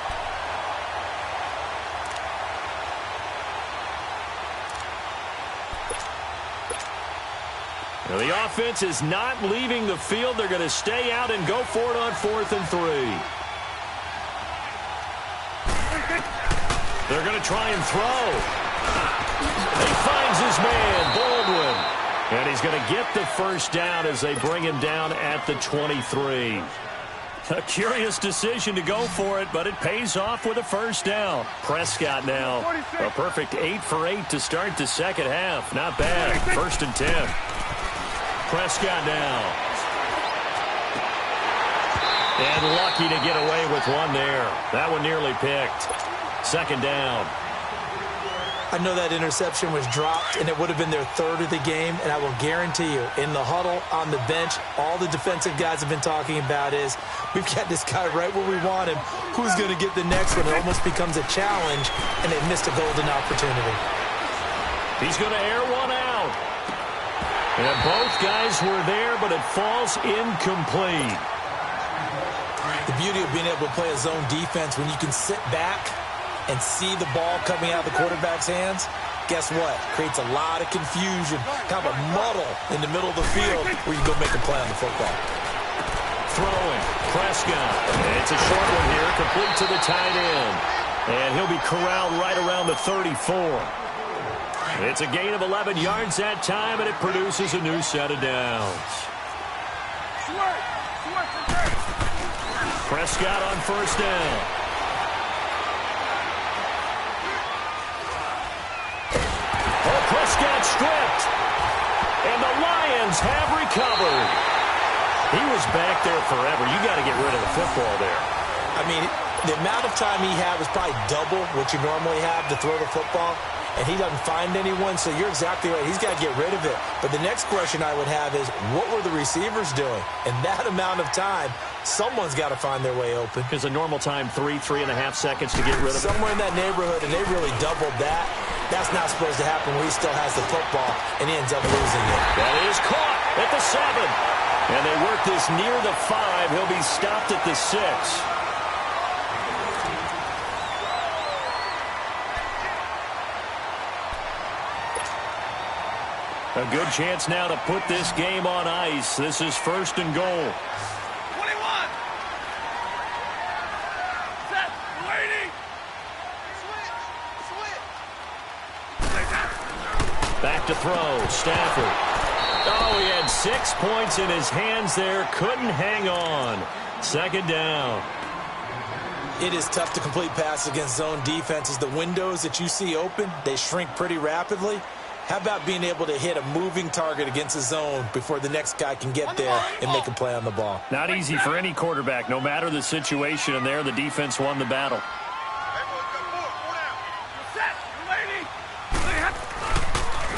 Now, the offense is not leaving the field. They're going to stay out and go for it on 4th and 3. They're going to try and throw. He finds his man, Baldwin. And he's going to get the first down as they bring him down at the 23. A curious decision to go for it, but it pays off with a first down. Prescott now, a perfect 8 for 8 to start the second half. Not bad. 1st and 10. Prescott now. And lucky to get away with one there. That one nearly picked. 2nd down. I know that interception was dropped, and it would have been their 3rd of the game, and I will guarantee you, in the huddle, on the bench, all the defensive guys have been talking about is, we've got this guy right where we want him. Who's going to get the next one? It almost becomes a challenge, and they missed a golden opportunity. He's going to air one out. And both guys were there, but it falls incomplete. The beauty of being able to play a zone defense, when you can sit back and see the ball coming out of the quarterback's hands, guess what? Creates a lot of confusion, kind of a muddle in the middle of the field where you go make a play on the football. Throwing, Prescott. And it's a short one here, complete to the tight end. And he'll be corralled right around the 34. It's a gain of 11 yards that time, and it produces a new set of downs. Prescott on 1st down. Oh, Prescott stripped. And the Lions have recovered. He was back there forever. You got to get rid of the football there. I mean, the amount of time he had was probably double what you normally have to throw the football, and he doesn't find anyone, so you're exactly right. He's got to get rid of it. But the next question I would have is, what were the receivers doing? In that amount of time, someone's got to find their way open. Because a normal time, 3.5 seconds to get rid of it. Somewhere in that neighborhood, and they really doubled that. That's not supposed to happen where he still has the football, and he ends up losing it. That is caught at the 7. And they work this near the 5. He'll be stopped at the 6. A good chance now to put this game on ice. This is 1st and goal. 21. Set. Waiting. Switch. Back to throw. Stafford. Oh, he had 6 points in his hands there. Couldn't hang on. 2nd down. It is tough to complete passes against zone defenses. The windows that you see open, they shrink pretty rapidly. How about being able to hit a moving target against a zone before the next guy can get there and make a play on the ball? Not easy for any quarterback, no matter the situation, and there the defense won the battle. Everyone's got 4 down. Set. Waiting.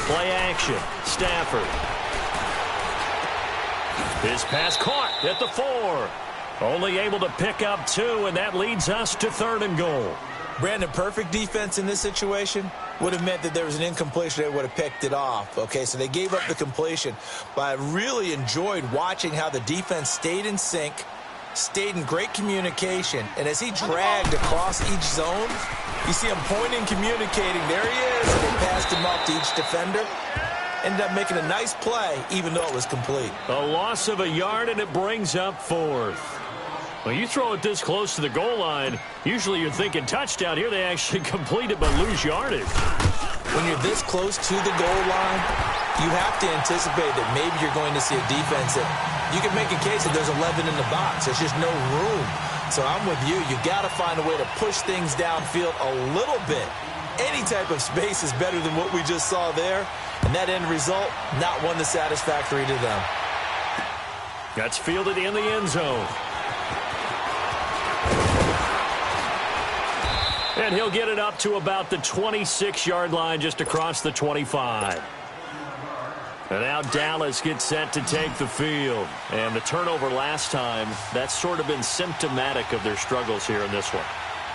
Play action. Stafford. His pass caught at the 4. Only able to pick up 2, and that leads us to 3rd and goal. Brandon, perfect defense in this situation would have meant that there was an incompletion. They would have picked it off. Okay, so they gave up the completion. But I really enjoyed watching how the defense stayed in sync, stayed in great communication. And as he dragged across each zone, you see him pointing, communicating. There he is. And they passed him off to each defender. Ended up making a nice play, even though it was complete. A loss of a yard, and it brings up 4th. Well, you throw it this close to the goal line, usually you're thinking touchdown. Here they actually complete it but lose yardage. When you're this close to the goal line, you have to anticipate that maybe you're going to see a defense that you can make a case that there's 11 in the box. There's just no room. So I'm with you. You got to find a way to push things downfield a little bit. Any type of space is better than what we just saw there. And that end result, not one that's satisfactory to them. That's fielded in the end zone. And he'll get it up to about the 26-yard line, just across the 25. And now Dallas gets set to take the field. And the turnover last time, that's sort of been symptomatic of their struggles here in this one.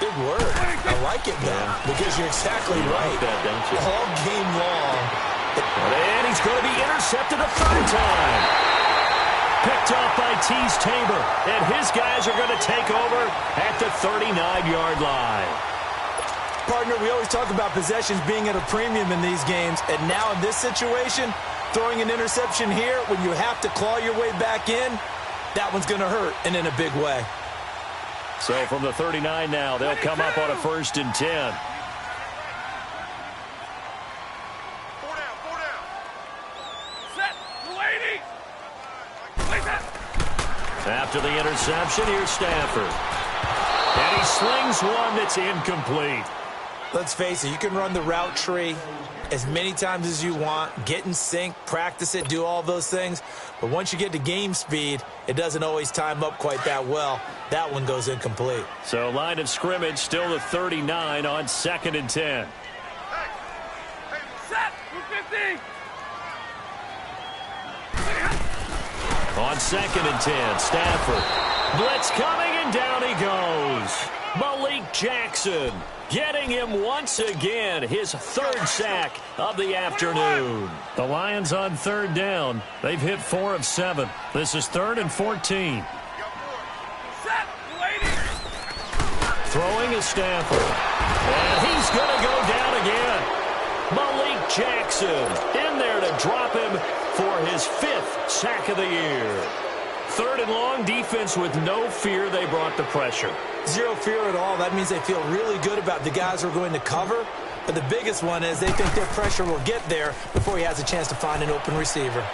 Good word. I like it, though, because you're exactly right. Like that, don't you? All game long. And he's going to be intercepted a 3rd time. Picked off by Teez Tabor. And his guys are going to take over at the 39-yard line. Partner, we always talk about possessions being at a premium in these games. And now in this situation, throwing an interception here when you have to claw your way back in, that one's going to hurt, and in a big way. So from the 39 now, they'll come up on a 1st and 10. 4 down, 4 down. Set, 280. Place it. After the interception, here's Stafford. And he slings one that's incomplete. Let's face it, you can run the route tree as many times as you want, get in sync, practice it, do all those things. But once you get to game speed, it doesn't always time up quite that well. That one goes incomplete. So line of scrimmage still the 39 on 2nd and 10. Hey, set, 250. On 2nd and 10, Stafford. Blitz coming, and down he goes. Malik Jackson getting him once again, his 3rd sack of the afternoon. The Lions on 3rd down. They've hit 4 of 7. This is 3rd and 14. Set, 280. Throwing is Stafford. And he's going to go down again. Malik Jackson in there to drop him for his 5th sack of the year. 3rd and long, defense with no fear. They brought the pressure. Zero fear at all. That means they feel really good about the guys who are going to cover. But the biggest one is they think their pressure will get there before he has a chance to find an open receiver.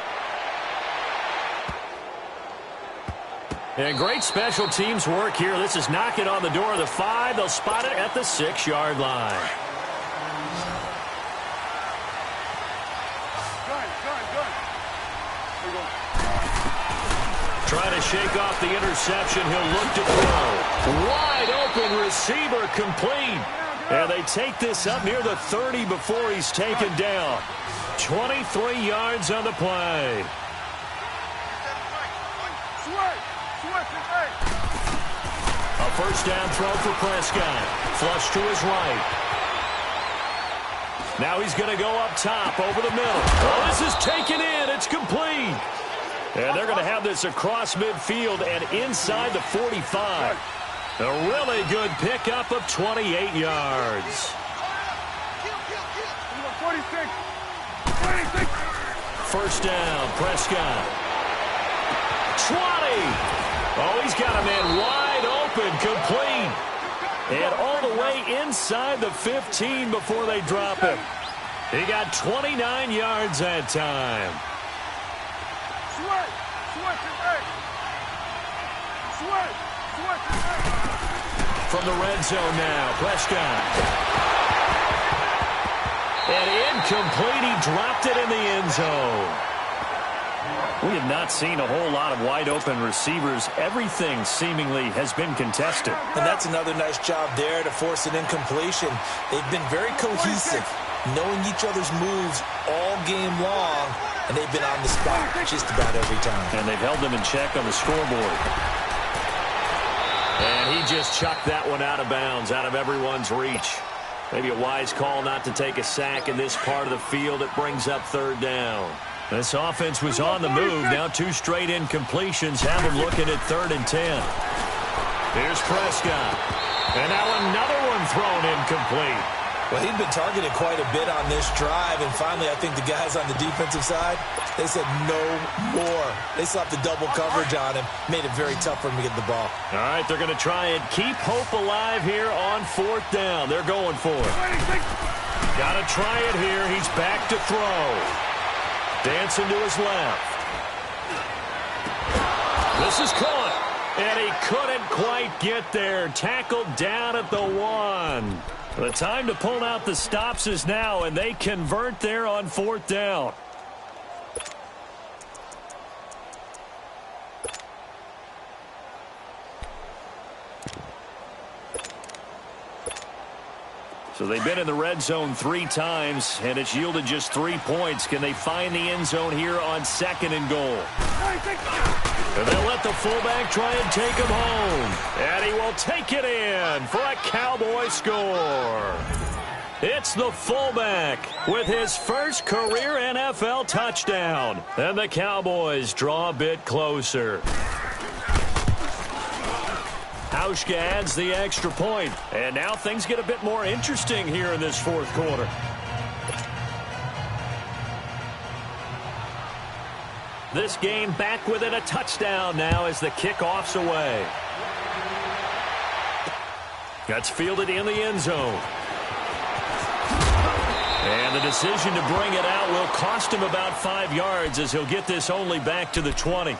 And great special teams work here. This is knocking on the door of the 5. They'll spot it at the 6-yard line. Trying to shake off the interception. He'll look to throw. Wide open receiver complete. And they take this up near the 30 before he's taken down. 23 yards on the play. A 1st down throw for Prescott. Flush to his right. Now he's going to go up top over the middle. Oh, this is taken in. It's complete. And they're going to have this across midfield and inside the 45. A really good pickup of 28 yards. 46. 1st down, Prescott. 20. Oh, he's got a man wide open, complete. And all the way inside the 15 before they drop him. He got 29 yards that time. From the red zone now, Prescott. And incomplete, he dropped it in the end zone. We have not seen a whole lot of wide open receivers. Everything seemingly has been contested. And that's another nice job there to force an incompletion. They've been very cohesive. knowing each other's moves all game long, and they've been on the spot just about every time. And they've held them in check on the scoreboard. And he just chucked that one out of bounds, out of everyone's reach. Maybe a wise call not to take a sack in this part of the field. It brings up third down. This offense was on the move. Now 2 straight incompletions have them looking at 3rd and 10. Here's Prescott. And now another one thrown incomplete. Well, he'd been targeted quite a bit on this drive, and finally I think the guys on the defensive side, they said no more. They slapped the double coverage on him, made it very tough for him to get the ball. All right, they're going to try and keep hope alive here on 4th down. They're going for it. Got to try it here. He's back to throw. Dancing to his left. This is caught. And he couldn't quite get there. Tackled down at the 1. The time to pull out the stops is now, and they convert there on 4th down. So they've been in the red zone 3 times, and it's yielded just 3 points. Can they find the end zone here on 2nd and goal? And they'll let the fullback try and take him home. And he will take it in for a Cowboy score. It's the fullback with his first career NFL touchdown. And the Cowboys draw a bit closer. Hauschka adds the extra point. And now things get a bit more interesting here in this 4th quarter. This game back within a touchdown now as the kickoff's away. That's fielded in the end zone. And the decision to bring it out will cost him about 5 yards as he'll get this only back to the 20.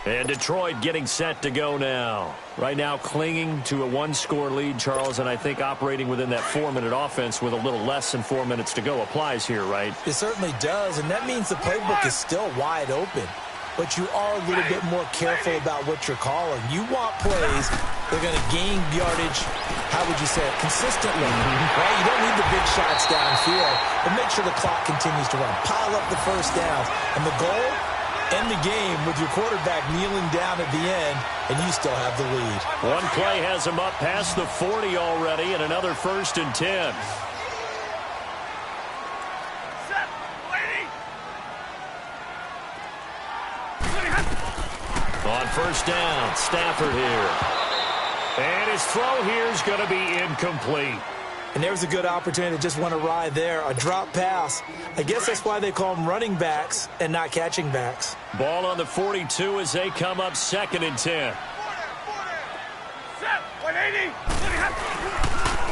And Detroit getting set to go now. Right now clinging to a 1-score lead, Charles, and I think operating within that 4-minute offense with a little less than 4 minutes to go applies here, right? It certainly does, and that means the playbook is still wide open. But you are a little bit more careful about what you're calling. You want plays that are going to gain yardage, how would you say it, consistently. Right? You don't need the big shots downfield, but make sure the clock continues to run. Pile up the first downs. And the goal? End the game with your quarterback kneeling down at the end, and you still have the lead. One play has him up past the 40 already, and another 1st and 10. On 1st down, Stafford here. And his throw here is going to be incomplete. And there's a good opportunity to just want to ride there. A drop pass. I guess that's why they call them running backs and not catching backs. Ball on the 42 as they come up 2nd and 10.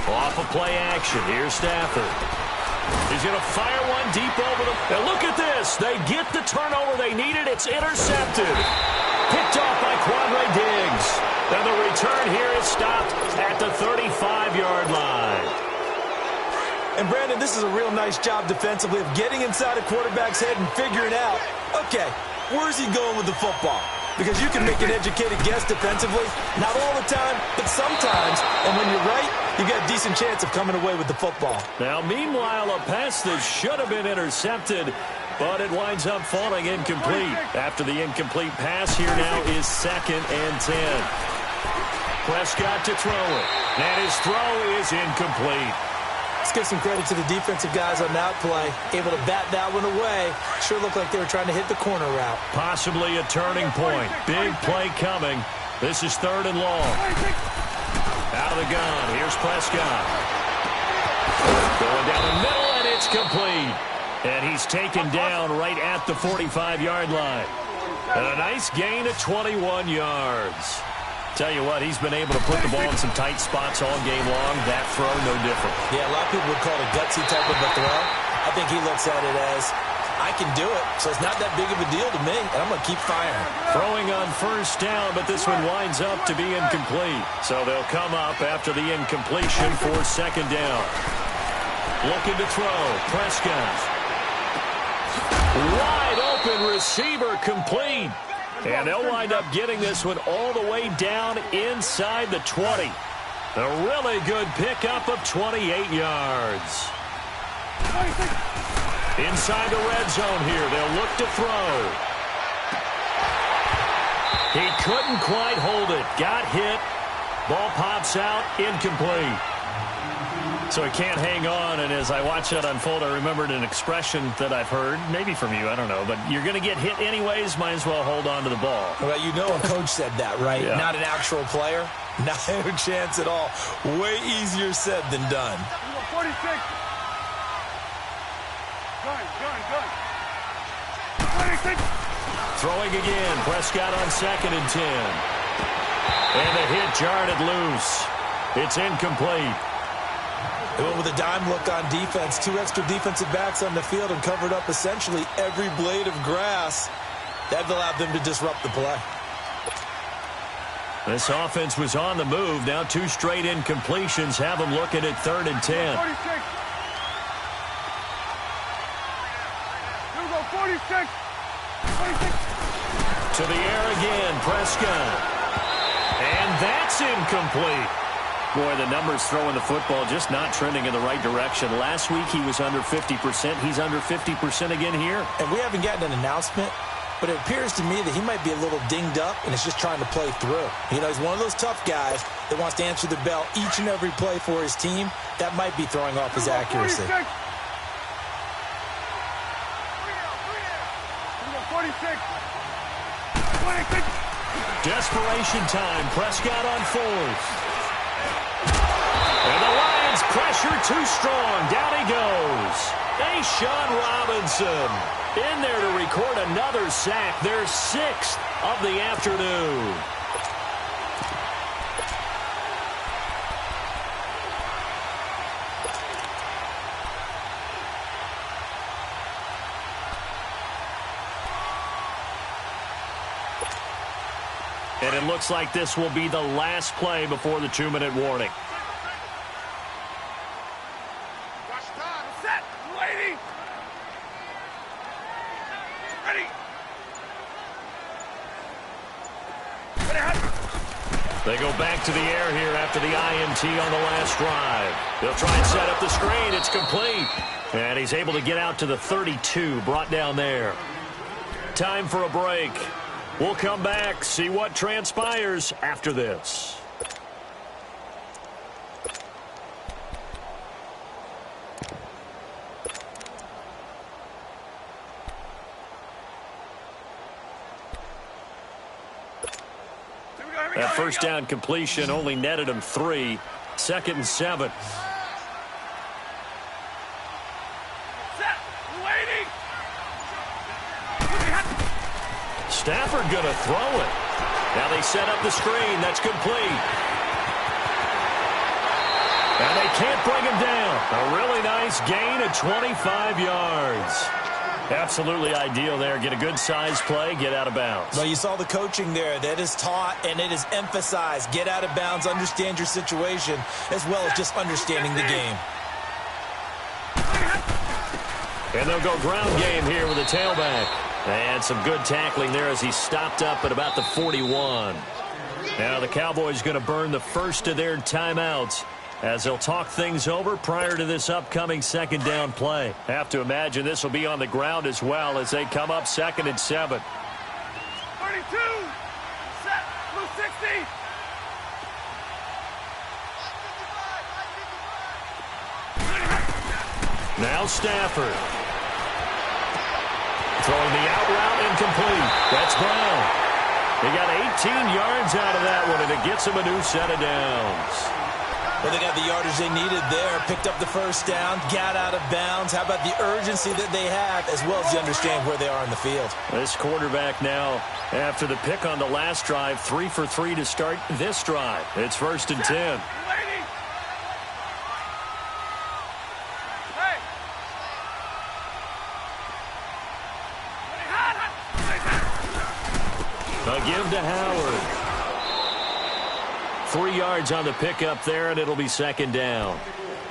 Off of play action. Here's Stafford. He's going to fire one deep over the... Now look at this. They get the turnover they needed. It's intercepted. Picked off by Quandre Diggs. And the return here is stopped at the 35-yard line. And, Brandon, this is a real nice job defensively of getting inside a quarterback's head and figuring out, okay, where's he going with the football? Because you can make an educated guess defensively, not all the time, but sometimes. And when you're right, you got a decent chance of coming away with the football. Now, meanwhile, a pass that should have been intercepted, but it winds up falling incomplete. After the incomplete pass, here now is 2nd and 10. Prescott to throw it. And his throw is incomplete. Let's give some credit to the defensive guys on that play. Able to bat that one away. Sure looked like they were trying to hit the corner route. Possibly a turning point. Big play coming. This is 3rd and long. Out of the gun. Here's Prescott. Going down the middle, and it's complete. And he's taken down right at the 45-yard line. And a nice gain of 21 yards. Tell you what, he's been able to put the ball in some tight spots all game long. That throw, no different. Yeah, a lot of people would call it a gutsy type of a throw. I think he looks at it as, I can do it, so it's not that big of a deal to me, and I'm going to keep firing. Throwing on 1st down, but this one winds up to be incomplete. So they'll come up after the incompletion for 2nd down. Looking to throw, Prescott. Wide open receiver complete. And they'll wind up getting this one all the way down inside the 20. A really good pickup of 28 yards. Inside the red zone here. They'll look to throw. He couldn't quite hold it. Got hit. Ball pops out. Incomplete. So he can't hang on, and as I watch that unfold, I remembered an expression that I've heard, maybe from you, I don't know, but you're going to get hit anyways, might as well hold on to the ball. Well, you know a coach said that, right? Yeah. Not an actual player. Not a chance at all. Way easier said than done. 46. Gun. 26. Throwing again. Prescott on 2nd and 10. And the hit jarred it loose. It's incomplete. They went with a dime look on defense. 2 extra defensive backs on the field and covered up essentially every blade of grass. That allowed them to disrupt the play. This offense was on the move. Now 2 straight incompletions have them looking at 3rd and 10. 46. Here we go, 46. 26. To the air again, Prescott. And that's incomplete. Boy, the numbers throwing the football just not trending in the right direction. Last week he was under 50%. He's under 50% again here. And we haven't gotten an announcement, but it appears to me that he might be a little dinged up and is just trying to play through. You know, he's one of those tough guys that wants to answer the bell each and every play for his team. That might be throwing off his accuracy. 46. 26. 26. Desperation time. Prescott on 4th. And the Lions pressure too strong. Down he goes. A'Shawn Robinson in there to record another sack. Their 6th of the afternoon. And it looks like this will be the last play before the 2-minute warning. Watch time. Set. Lady. Ready. They go back to the air here after the INT on the last drive. They'll try and set up the screen. It's complete. And he's able to get out to the 32, brought down there. Time for a break. We'll come back, see what transpires after this. That first down completion only netted him 3. 2nd and 7. Stafford going to throw it. Now they set up the screen. That's complete. And they can't bring him down. A really nice gain of 25 yards. Absolutely ideal there. Get a good size play, get out of bounds. Well, you saw the coaching there. That is taught and it is emphasized. Get out of bounds, understand your situation, as well as just understanding the game. And they'll go ground game here with a tailback. And some good tackling there as he stopped up at about the 41. Now the Cowboys going to burn the first of their timeouts as they'll talk things over prior to this upcoming 2nd down play. Have to imagine this will be on the ground as well as they come up 2nd and 7. 32. Set. Blue 60. Now Stafford. Throwing the out route incomplete. That's Brown. They got 18 yards out of that one, and it gets them a new set of downs. Well, they got the yardage they needed there. Picked up the first down, got out of bounds. How about the urgency that they have, as well as you understand where they are in the field? This quarterback now, after the pick on the last drive, 3 for 3 to start this drive. It's 1st and 10. A give to Howard. 3 yards on the pickup there, and it'll be 2nd down.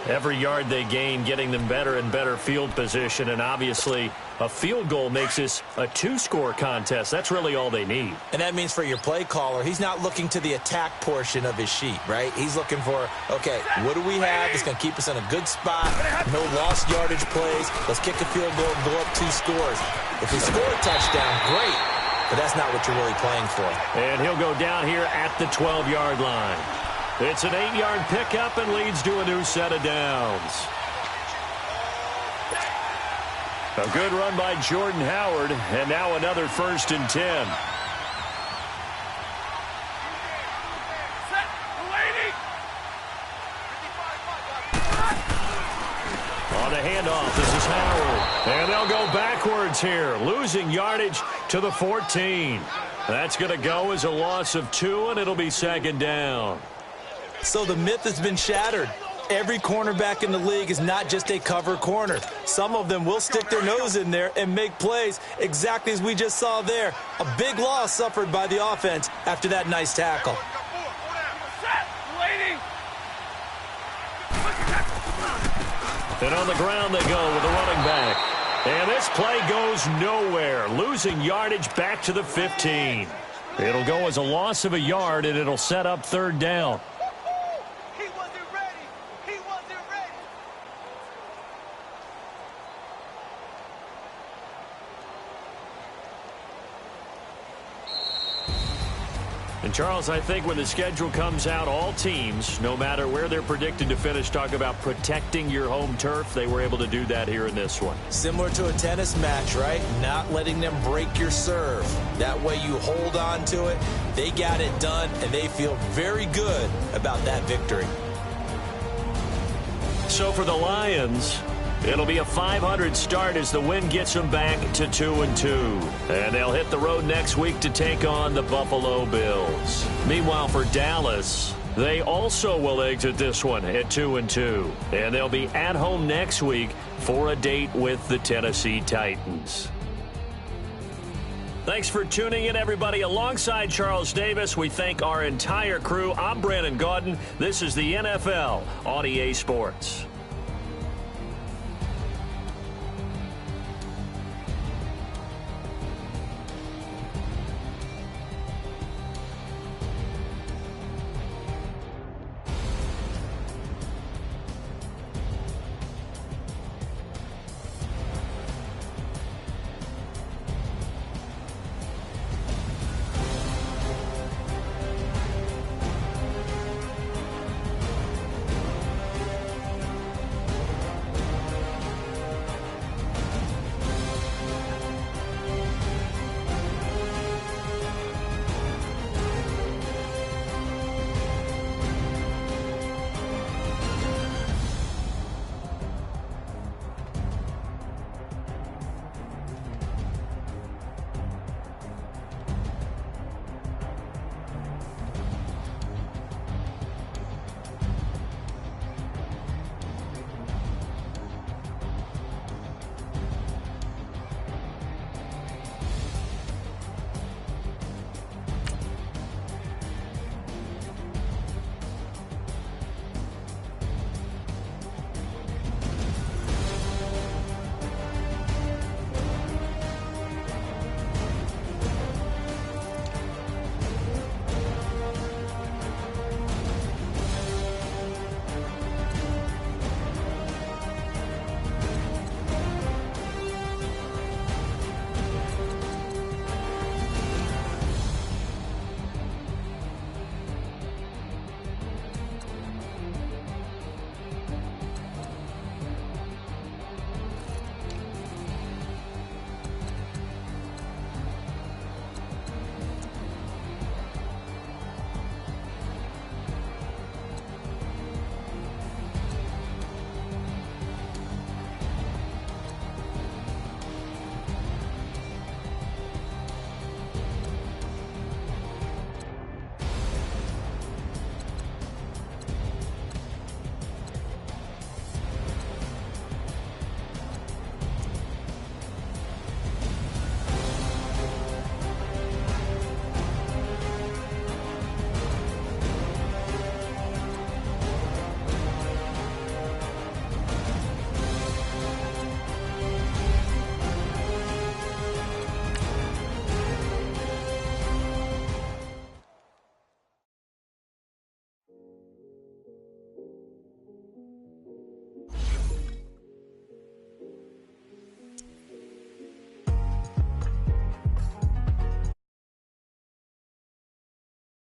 Every yard they gain getting them better and better field position, and obviously a field goal makes this a two-score contest. That's really all they need. And that means for your play caller, he's not looking to the attack portion of his sheet, right? He's looking for, okay, what do we have that's going to keep us in a good spot? No lost yardage plays. Let's kick a field goal and go up 2 scores. If we score a touchdown, great, but that's not what you're really playing for. And he'll go down here at the 12-yard line. It's an 8-yard pickup and leads to a new set of downs. A good run by Jordan Howard, and now another 1st and 10. On the handoff, this is Howard. And they'll go backwards here, losing yardage to the 14. That's going to go as a loss of 2, and it'll be 2nd down. So the myth has been shattered. Every cornerback in the league is not just a cover corner. Some of them will stick their nose in there and make plays exactly as we just saw there. A big loss suffered by the offense after that nice tackle. And on the ground they go with the running back. And this play goes nowhere, losing yardage back to the 15. It'll go as a loss of a yard, and it'll set up 3rd down. And, Charles, I think when the schedule comes out, all teams, no matter where they're predicted to finish, talk about protecting your home turf. They were able to do that here in this one. Similar to a tennis match, right? Not letting them break your serve. That way you hold on to it. They got it done, and they feel very good about that victory. So for the Lions, it'll be a 500 start as the win gets them back to 2-2. And they'll hit the road next week to take on the Buffalo Bills. Meanwhile, for Dallas, they also will exit this one at 2-2. And they'll be at home next week for a date with the Tennessee Titans. Thanks for tuning in, everybody. Alongside Charles Davis, we thank our entire crew. I'm Brandon Gaudin. This is the NFL on EA Sports.